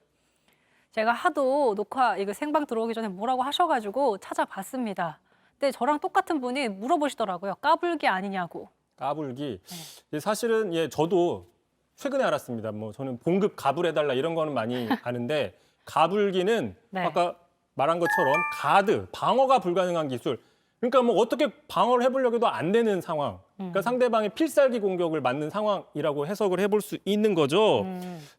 제가 하도 녹화 이거 생방 들어오기 전에 뭐라고 하셔가지고 찾아봤습니다. 근데 저랑 똑같은 분이 물어보시더라고요. 까불기 아니냐고. 까불기. 사실은 저도 최근에 알았습니다. 뭐 저는 봉급 가불해달라 이런 거는 많이 아는데 가불기는 네. 아까 말한 것처럼 가드, 방어가 불가능한 기술. 그러니까 뭐 어떻게 방어를 해보려고 해도 안 되는 상황. 그러니까 상대방의 필살기 공격을 맞는 상황이라고 해석을 해볼 수 있는 거죠.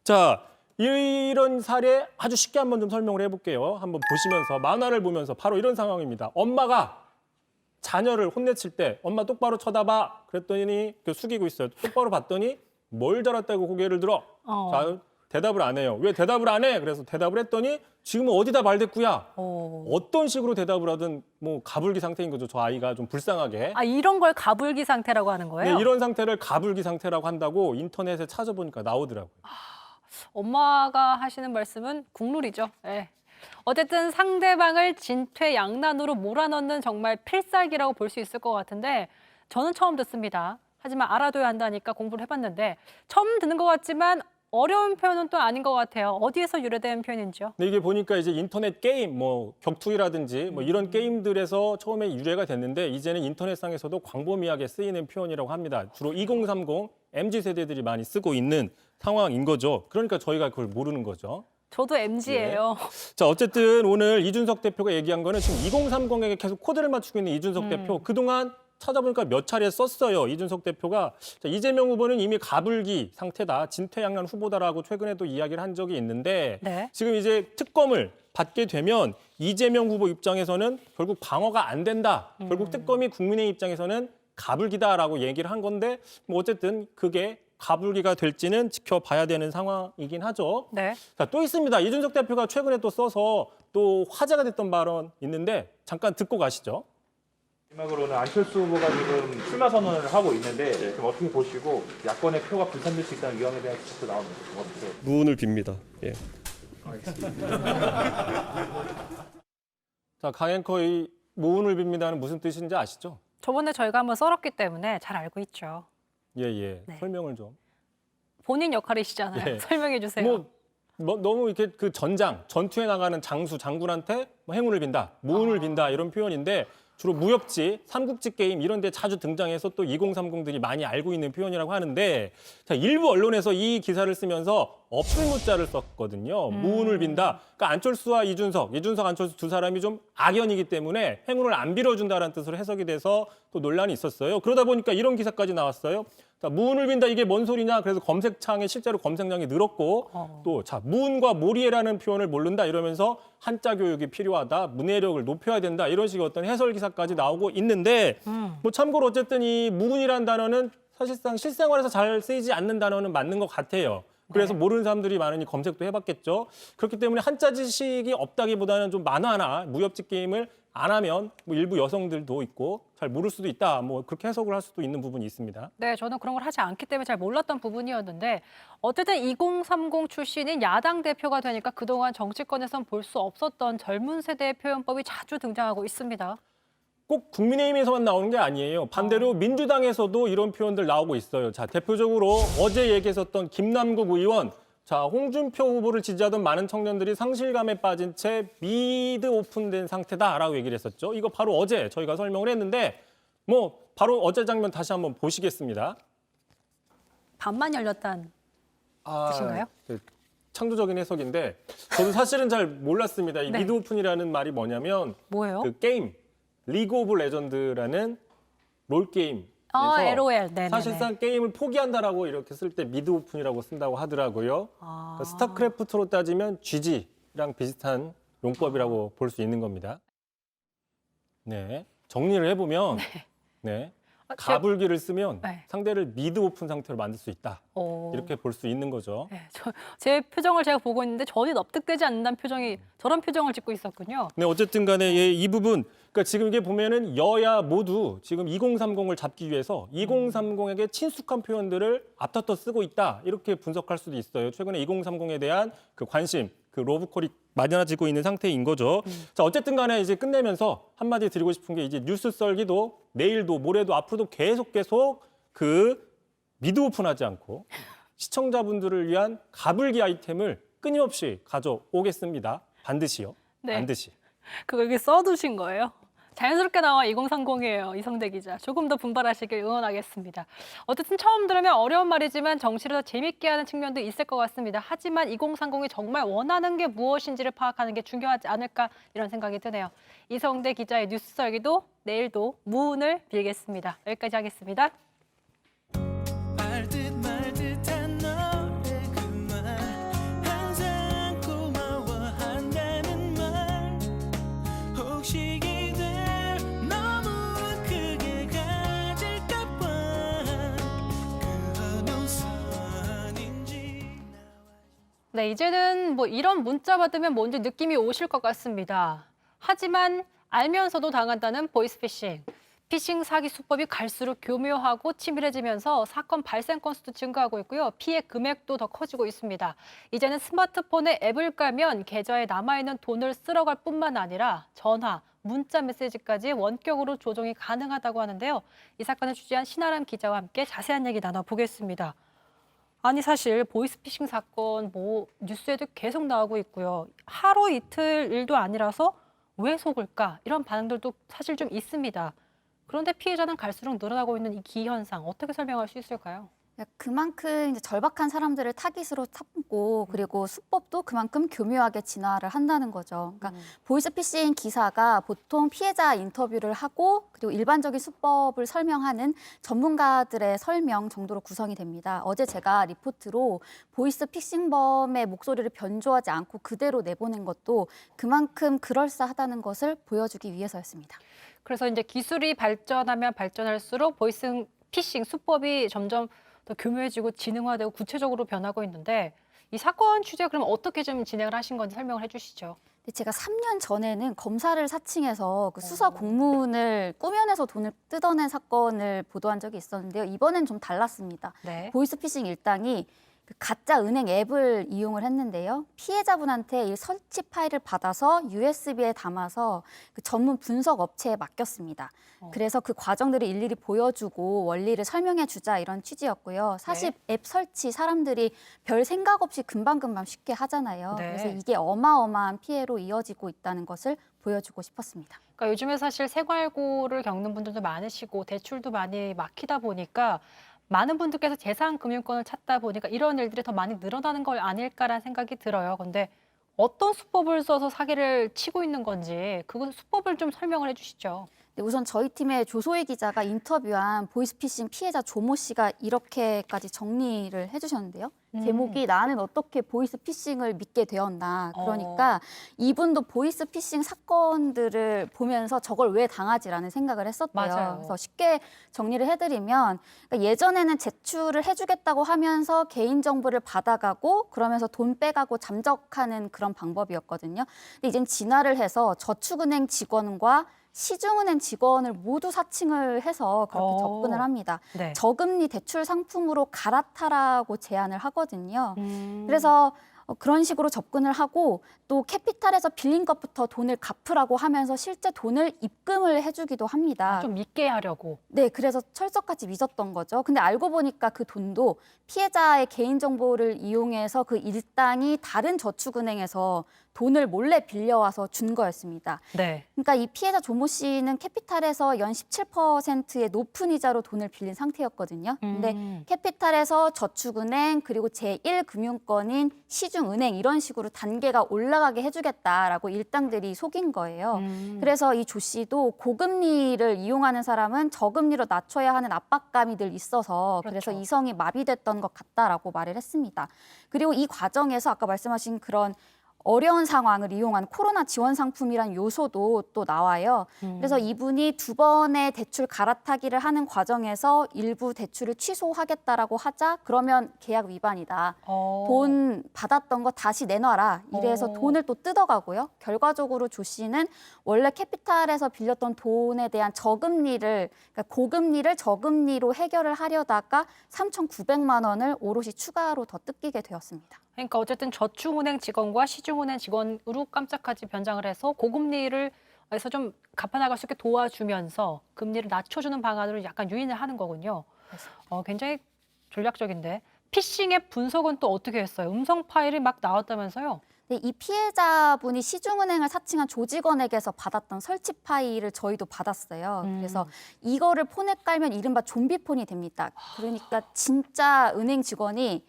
자, 이런 사례 아주 쉽게 한번 좀 설명을 해볼게요. 한번 보시면서 만화를 보면서 바로 이런 상황입니다. 엄마가 자녀를 혼내칠 때 엄마 똑바로 쳐다봐 그랬더니 숙이고 있어요. 똑바로 봤더니 뭘 잘했다고 고개를 들어. 자, 대답을 안 해요. 왜 대답을 안 해? 그래서 대답을 했더니 지금은 어디다 말댔구야. 어떤 식으로 대답을 하든 뭐 가불기 상태인 거죠. 저 아이가 좀 불쌍하게. 이런 걸 가불기 상태라고 하는 거예요? 네, 이런 상태를 가불기 상태라고 한다고 인터넷에 찾아보니까 나오더라고요. 엄마가 하시는 말씀은 국룰이죠. 네. 어쨌든 상대방을 진퇴양난으로 몰아넣는 정말 필살기라고 볼 수 있을 것 같은데 저는 처음 듣습니다. 하지만 알아둬야 한다니까 공부를 해봤는데 처음 듣는 것 같지만 어려운 표현은 또 아닌 것 같아요. 어디에서 유래된 표현인지요? 근데 이게 보니까 이제 인터넷 게임, 뭐 격투기라든지 뭐 이런 게임들에서 처음에 유래가 됐는데 이제는 인터넷상에서도 광범위하게 쓰이는 표현이라고 합니다. 주로 2030 MZ 세대들이 많이 쓰고 있는 상황인 거죠. 그러니까 저희가 그걸 모르는 거죠. 저도 MZ예요. 자, 어쨌든 오늘 이준석 대표가 얘기한 거는 지금 2030에게 계속 코드를 맞추고 있는 이준석 대표. 그동안 찾아보니까 몇 차례 썼어요. 이준석 대표가. 자, 이재명 후보는 이미 가불기 상태다. 진퇴양난 후보다라고 최근에도 이야기를 한 적이 있는데 네. 지금 이제 특검을 받게 되면 이재명 후보 입장에서는 결국 방어가 안 된다. 결국 특검이 국민의 입장에서는 가불기다라고 얘기를 한 건데 뭐 어쨌든 그게 가불기가 될지는 지켜봐야 되는 상황이긴 하죠. 네. 자, 또 있습니다. 이준석 대표가 최근에 또 써서 또 화제가 됐던 발언 있는데 잠깐 듣고 가시죠. 마지막으로는 안철수 후보가 지금 출마 선언을 하고 있는데 지금 어떻게 보시고 야권의 표가 분산될 수 있다는 위험에 대한 지적도 나오는데 어떻게? 무운을 빕니다. 예. 자, 강앵커의 모운을 빕니다는 무슨 뜻인지 아시죠? 저번에 저희가 한번 썰었기 때문에 잘 알고 있죠. 예. 네. 설명을 좀. 본인 역할이시잖아요. 예. 설명해 주세요. 뭐 너무 이렇게 그 전투에 나가는 장군한테 뭐 행운을 빈다, 무운을 빈다 이런 표현인데 주로 무협지, 삼국지 게임 이런 데 자주 등장해서 또 2030들이 많이 알고 있는 표현이라고 하는데 자, 일부 언론에서 이 기사를 쓰면서 어플문자를 썼거든요. 무운을 빈다. 그러니까 안철수와 이준석, 안철수 두 사람이 좀 악연이기 때문에 행운을 안 빌어준다라는 뜻으로 해석이 돼서 또 논란이 있었어요. 그러다 보니까 이런 기사까지 나왔어요. 자, 무운을 빈다 이게 뭔 소리냐? 그래서 검색창에 실제로 검색량이 늘었고 또 자, 무운과 모리에라는 표현을 모른다 이러면서 한자 교육이 필요하다, 문해력을 높여야 된다 이런 식의 어떤 해설 기사까지 나오고 있는데 뭐 참고로 어쨌든 이 무운이라는 단어는 사실상 실생활에서 잘 쓰이지 않는 단어는 맞는 것 같아요. 그래서 모르는 사람들이 많으니 검색도 해봤겠죠. 그렇기 때문에 한자 지식이 없다기보다는 좀 만화나 무협지 게임을 안 하면 뭐 일부 여성들도 있고 잘 모를 수도 있다. 뭐 그렇게 해석을 할 수도 있는 부분이 있습니다. 네, 저는 그런 걸 하지 않기 때문에 잘 몰랐던 부분이었는데 어쨌든 2030 출신인 야당 대표가 되니까 그동안 정치권에선 볼 수 없었던 젊은 세대의 표현법이 자주 등장하고 있습니다. 꼭 국민의힘에서만 나오는 게 아니에요. 반대로 민주당에서도 이런 표현들 나오고 있어요. 자, 대표적으로 어제 얘기했었던 김남국 의원. 자, 홍준표 후보를 지지하던 많은 청년들이 상실감에 빠진 채 미드 오픈된 상태다라고 얘기를 했었죠. 이거 바로 어제 저희가 설명을 했는데 뭐 바로 어제 장면 다시 한번 보시겠습니다. 반만 열렸다는 뜻인가요? 창조적인 해석인데 저도 사실은 잘 몰랐습니다. 이 네. 미드 오픈이라는 말이 뭐냐면 뭐예요? 그 게임 리그 오브 레전드라는 롤 게임. LOL. 네네네. 사실상 게임을 포기한다라고 이렇게 쓸 때 미드 오픈이라고 쓴다고 하더라고요. 그러니까 스타크래프트로 따지면 GG랑 비슷한 용법이라고 볼 수 있는 겁니다. 네, 정리를 해보면 네. 가불기를 쓰면 네. 상대를 미드 오픈 상태로 만들 수 있다. 오. 이렇게 볼 수 있는 거죠. 네, 제 표정을 제가 보고 있는데 전혀 납득되지 않는다는 표정이 저런 표정을 짓고 있었군요. 네, 어쨌든 간에 이 부분, 그러니까 지금 이게 보면은 여야 모두 지금 2030을 잡기 위해서 2030에게 친숙한 표현들을 앞서서 쓰고 있다. 이렇게 분석할 수도 있어요. 최근에 2030에 대한 그 관심, 그 러브콜이 많아지고 있는 상태인 거죠. 자, 어쨌든 간에 이제 끝내면서 한마디 드리고 싶은 게 이제 뉴스 썰기도 내일도 모레도 앞으로도 계속 그 미드 오픈하지 않고 시청자분들을 위한 가불기 아이템을 끊임없이 가져오겠습니다. 반드시요. 네. 반드시. 그거 여기 써두신 거예요? 자연스럽게 나와 2030이에요. 이성대 기자. 조금 더 분발하시길 응원하겠습니다. 어쨌든 처음 들으면 어려운 말이지만 정치를 더 재밌게 하는 측면도 있을 것 같습니다. 하지만 2030이 정말 원하는 게 무엇인지를 파악하는 게 중요하지 않을까 이런 생각이 드네요. 이성대 기자의 뉴스 썰기도 내일도 무운을 빌겠습니다. 여기까지 하겠습니다. 알듯 말듯한 너의 그 말 항상 고마워한다는 말 혹시 기대 너무 크게 가질까봐 그 어느 선인지 네, 이제는 뭐 이런 문자 받으면 뭔지 느낌이 오실 것 같습니다. 하지만 알면서도 당한다는 보이스피싱. 피싱 사기 수법이 갈수록 교묘하고 치밀해지면서 사건 발생 건수도 증가하고 있고요. 피해 금액도 더 커지고 있습니다. 이제는 스마트폰에 앱을 깔면 계좌에 남아있는 돈을 쓸어갈 뿐만 아니라 전화, 문자 메시지까지 원격으로 조종이 가능하다고 하는데요. 이 사건을 취재한 신아람 기자와 함께 자세한 얘기 나눠보겠습니다. 아니 사실 보이스피싱 사건 뭐 뉴스에도 계속 나오고 있고요. 하루 이틀 일도 아니라서 왜 속을까? 이런 반응들도 사실 좀 있습니다. 그런데 피해자는 갈수록 늘어나고 있는 이 기현상 어떻게 설명할 수 있을까요? 그만큼 이제 절박한 사람들을 타깃으로 삼고 그리고 수법도 그만큼 교묘하게 진화를 한다는 거죠. 그러니까 보이스피싱 기사가 보통 피해자 인터뷰를 하고 그리고 일반적인 수법을 설명하는 전문가들의 설명 정도로 구성이 됩니다. 어제 제가 리포트로 보이스피싱범의 목소리를 변조하지 않고 그대로 내보낸 것도 그만큼 그럴싸하다는 것을 보여주기 위해서였습니다. 그래서 이제 기술이 발전하면 발전할수록 보이스피싱 수법이 점점 더 교묘해지고 지능화되고 구체적으로 변하고 있는데 이 사건 취재 그럼 어떻게 좀 진행을 하신 건지 설명을 해주시죠. 제가 3년 전에는 검사를 사칭해서 그 수사 공문을 꾸며내서 돈을 뜯어낸 사건을 보도한 적이 있었는데요. 이번엔 좀 달랐습니다. 네. 보이스피싱 일당이 그 가짜 은행 앱을 이용을 했는데요. 피해자분한테 이 설치 파일을 받아서 USB에 담아서 그 전문 분석 업체에 맡겼습니다. 그래서 그 과정들을 일일이 보여주고 원리를 설명해 주자 이런 취지였고요. 사실 앱 설치 사람들이 별 생각 없이 금방금방 쉽게 하잖아요. 네. 그래서 이게 어마어마한 피해로 이어지고 있다는 것을 보여주고 싶었습니다. 그러니까 요즘에 사실 생활고를 겪는 분들도 많으시고 대출도 많이 막히다 보니까 많은 분들께서 재산금융권을 찾다 보니까 이런 일들이 더 많이 늘어나는 걸 아닐까라는 생각이 들어요. 근데 어떤 수법을 써서 사기를 치고 있는 건지 그 수법을 좀 설명을 해주시죠. 네, 우선 저희 팀의 조소희 기자가 인터뷰한 보이스피싱 피해자 조모 씨가 이렇게까지 정리를 해주셨는데요. 제목이 나는 어떻게 보이스피싱을 믿게 되었나. 그러니까 이분도 보이스피싱 사건들을 보면서 저걸 왜 당하지라는 생각을 했었대요. 맞아요. 그래서 쉽게 정리를 해드리면 그러니까 예전에는 제출을 해주겠다고 하면서 개인정보를 받아가고 그러면서 돈 빼가고 잠적하는 그런 방법이었거든요. 근데 이젠 진화를 해서 저축은행 직원과 시중은행 직원을 모두 사칭을 해서 그렇게 접근을 합니다. 네. 저금리 대출 상품으로 갈아타라고 제안을 하거든요. 그래서 그런 식으로 접근을 하고 또 캐피탈에서 빌린 것부터 돈을 갚으라고 하면서 실제 돈을 입금을 해주기도 합니다. 좀 믿게 하려고. 네, 그래서 철석같이 믿었던 거죠. 근데 알고 보니까 그 돈도 피해자의 개인정보를 이용해서 그 일당이 다른 저축은행에서 돈을 몰래 빌려와서 준 거였습니다. 네. 그러니까 이 피해자 조모 씨는 캐피탈에서 연 17%의 높은 이자로 돈을 빌린 상태였거든요. 근데 캐피탈에서 저축은행 그리고 제1금융권인 시중은행 이런 식으로 단계가 올라가게 해주겠다라고 일당들이 속인 거예요. 그래서 이 조 씨도 고금리를 이용하는 사람은 저금리로 낮춰야 하는 압박감이 늘 있어서 그래서 이성이 마비됐던 것 같다라고 말을 했습니다. 그리고 이 과정에서 아까 말씀하신 그런 어려운 상황을 이용한 코로나 지원 상품이란 요소도 또 나와요. 그래서 이분이 2번의 대출 갈아타기를 하는 과정에서 일부 대출을 취소하겠다라고 하자 그러면 계약 위반이다. 돈 받았던 거 다시 내놔라. 이래서 돈을 또 뜯어가고요. 결과적으로 조 씨는 원래 캐피탈에서 빌렸던 돈에 대한 저금리를 그러니까 고금리를 저금리로 해결을 하려다가 3,900만 원을 오롯이 추가로 더 뜯기게 되었습니다. 그러니까 어쨌든 저축은행 직원과 시중은행 직원으로 깜짝하지 변장을 해서 고금리를 해서 좀 갚아나갈 수 있게 도와주면서 금리를 낮춰주는 방안으로 약간 유인을 하는 거군요. 굉장히 전략적인데 피싱의 분석은 또 어떻게 했어요? 음성 파일이 막 나왔다면서요? 네, 이 피해자분이 시중은행을 사칭한 조직원에게서 받았던 설치 파일을 저희도 받았어요. 그래서 이거를 폰에 깔면 이른바 좀비폰이 됩니다. 그러니까 진짜 은행 직원이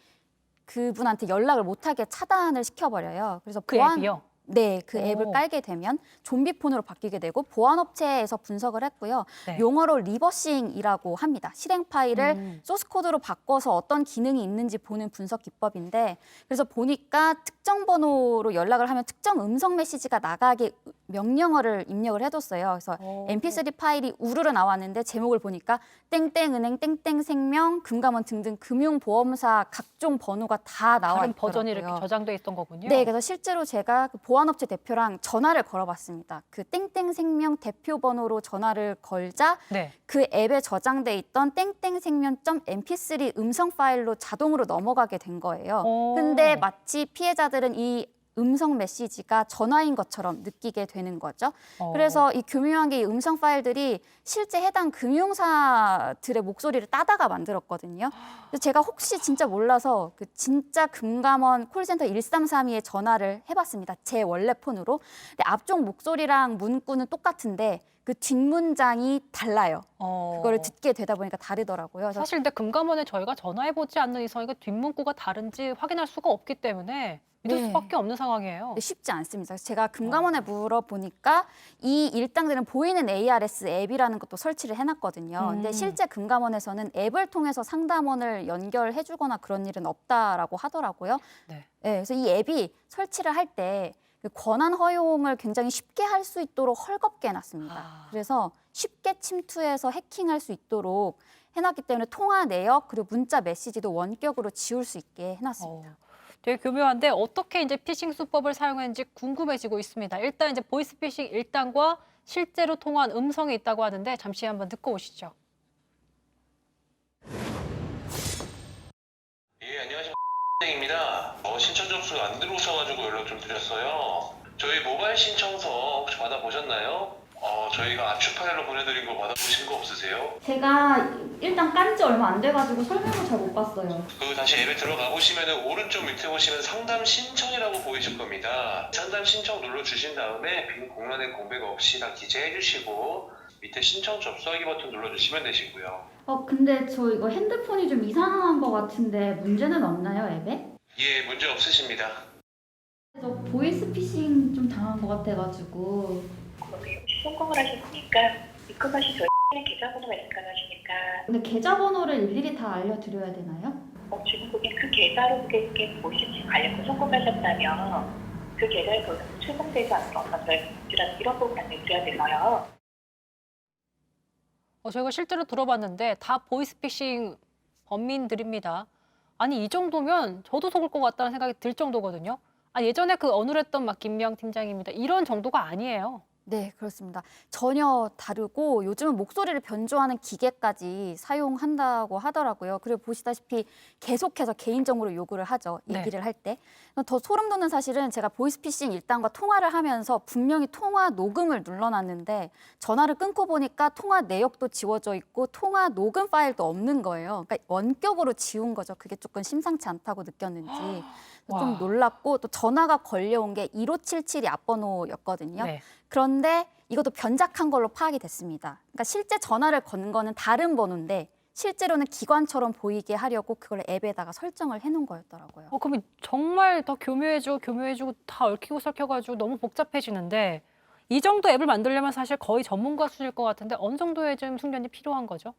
그분한테 연락을 못하게 차단을 시켜버려요. 그래서 그 앱이요? 네, 그 앱을 깔게 되면 좀비폰으로 바뀌게 되고 보안업체에서 분석을 했고요. 네. 용어로 리버싱이라고 합니다. 실행 파일을 소스 코드로 바꿔서 어떤 기능이 있는지 보는 분석 기법인데 그래서 보니까 특정 번호로 연락을 하면 특정 음성 메시지가 나가게 명령어를 입력을 해뒀어요. 그래서 mp3 파일이 우르르 나왔는데 제목을 보니까 땡땡은행, 땡땡생명, 금감원 등등 금융보험사 각종 번호가 다 나와 다른 있더라고요. 버전이 이렇게 저장돼 있던 거군요. 네, 그래서 실제로 제가 그 보안업체 대표랑 전화를 걸어봤습니다. 그 땡땡생명 대표 번호로 전화를 걸자 네. 그 앱에 저장돼 있던 땡땡생명.mp3 음성 파일로 자동으로 넘어가게 된 거예요. 근데 마치 피해자들은 이 음성 메시지가 전화인 것처럼 느끼게 되는 거죠. 그래서 이 교묘한 게 이 음성 파일들이 실제 해당 금융사들의 목소리를 따다가 만들었거든요. 그래서 제가 혹시 진짜 몰라서 그 진짜 금감원 콜센터 1332에 전화를 해봤습니다. 제 원래 폰으로. 근데 앞쪽 목소리랑 문구는 똑같은데 그 뒷문장이 달라요. 그거를 듣게 되다 보니까 다르더라고요. 그래서 사실 근데 금감원에 저희가 전화해보지 않는 이상 이거 뒷문구가 다른지 확인할 수가 없기 때문에 믿을 네. 수밖에 없는 상황이에요. 쉽지 않습니다. 그래서 제가 금감원에 물어보니까 이 일당들은 보이는 ARS 앱이라는 것도 설치를 해놨거든요. 근데 실제 금감원에서는 앱을 통해서 상담원을 연결해주거나 그런 일은 없다라고 하더라고요. 네. 네, 그래서 이 앱이 설치를 할 때 그 권한 허용을 굉장히 쉽게 할 수 있도록 헐겁게 해놨습니다. 그래서 쉽게 침투해서 해킹할 수 있도록 해놨기 때문에 통화 내역 그리고 문자 메시지도 원격으로 지울 수 있게 해놨습니다. 되게 교묘한데 어떻게 이제 피싱 수법을 사용했는지 궁금해지고 있습니다. 일단 이제 보이스피싱 일당과 실제로 통화한 음성이 있다고 하는데 잠시 한번 듣고 오시죠. 예, 안녕하십니까. 입니다. 신청 접수가 안 들어오셔가지고 연락 좀 드렸어요. 저희 모바일 신청서 혹시 받아보셨나요? 저희가 압축 파일로 보내드린 거 받아보신 거 없으세요? 제가 일단 깐 지 얼마 안 돼가지고 설명을 잘 못 봤어요. 그 다시 앱에 들어가 보시면 오른쪽 밑에 보시면 상담 신청이라고 보이실 겁니다. 상담 신청 눌러주신 다음에 빈 공란의 공백 없이 다 기재해 주시고 밑에 신청 접수하기 버튼 눌러주시면 되시고요. 근데 저 이거 핸드폰이 좀 이상한 것 같은데 문제는 없나요, 앱에? 예, 문제 없으십니다. 저 보이스피싱 좀 당한 것 같아가지고. 성공을 하셨으니까 입금하신 저희 계좌번호 말씀하시니까 근데 계좌번호를 일일이 다 알려드려야 되나요? 지금 그게 그 계좌로 그게 보이스피싱 관련 송금하셨다면 그 계좌에 출금되지 않는 어떤 이런 부분 알려드려야 되나요? 저희가 실제로 들어봤는데 다 보이스피싱 범민들입니다. 아니 이 정도면 저도 속을 것 같다는 생각이 들 정도거든요. 예전에 그 어눌했던 막 김미영 팀장입니다. 이런 정도가 아니에요. 네, 그렇습니다. 전혀 다르고 요즘은 목소리를 변조하는 기계까지 사용한다고 하더라고요. 그리고 보시다시피 계속해서 개인정보로 요구를 하죠. 얘기를 할 때. 더 소름 돋는 사실은 제가 보이스피싱 일당과 통화를 하면서 분명히 통화 녹음을 눌러놨는데 전화를 끊고 보니까 통화 내역도 지워져 있고 통화 녹음 파일도 없는 거예요. 그러니까 원격으로 지운 거죠. 그게 조금 심상치 않다고 느꼈는지. 좀 놀랐고 또 전화가 걸려온 게 1577이 앞번호였거든요. 네. 그런데 이것도 변작한 걸로 파악이 됐습니다. 그러니까 실제 전화를 건 거는 다른 번호인데 실제로는 기관처럼 보이게 하려고 그걸 앱에다가 설정을 해놓은 거였더라고요. 그러면 정말 더 교묘해지고 다 얽히고 설켜가지고 너무 복잡해지는데 이 정도 앱을 만들려면 사실 거의 전문가 수준일 것 같은데 어느 정도의 좀 숙련이 필요한 거죠?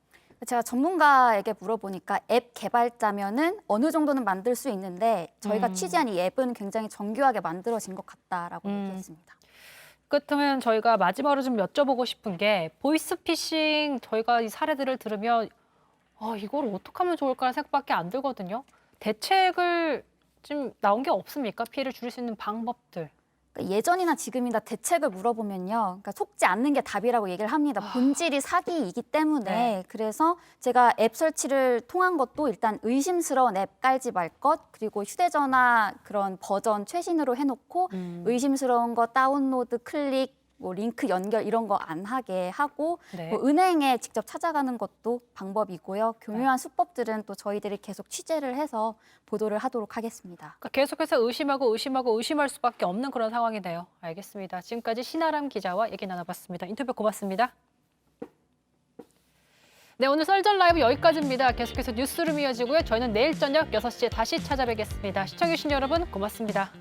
제가 전문가에게 물어보니까 앱 개발자면은 어느 정도는 만들 수 있는데 저희가 취재한 이 앱은 굉장히 정교하게 만들어진 것 같다라고 얘기했습니다. 그렇다면 저희가 마지막으로 좀 여쭤보고 싶은 게 보이스피싱 저희가 이 사례들을 들으면 이걸 어떻게 하면 좋을까라는 생각밖에 안 들거든요. 대책을 좀 나온 게 없습니까? 피해를 줄일 수 있는 방법들. 그러니까 예전이나 지금이나 대책을 물어보면요. 그러니까 속지 않는 게 답이라고 얘기를 합니다. 본질이 사기이기 때문에. 그래서 제가 앱 설치를 통한 것도 일단 의심스러운 앱 깔지 말 것, 그리고 휴대전화 그런 버전 최신으로 해놓고 의심스러운 거 다운로드, 클릭, 뭐 링크 연결 이런 거 안 하게 하고 뭐 은행에 직접 찾아가는 것도 방법이고요. 교묘한 수법들은 또 저희들이 계속 취재를 해서 보도를 하도록 하겠습니다. 그러니까 계속해서 의심할 수밖에 없는 그런 상황이네요. 알겠습니다. 지금까지 신아람 기자와 얘기 나눠봤습니다. 인터뷰 고맙습니다. 네, 오늘 썰전 라이브 여기까지입니다. 계속해서 뉴스룸 이어지고요. 저희는 내일 저녁 6시에 다시 찾아뵙겠습니다. 시청해주신 여러분 고맙습니다.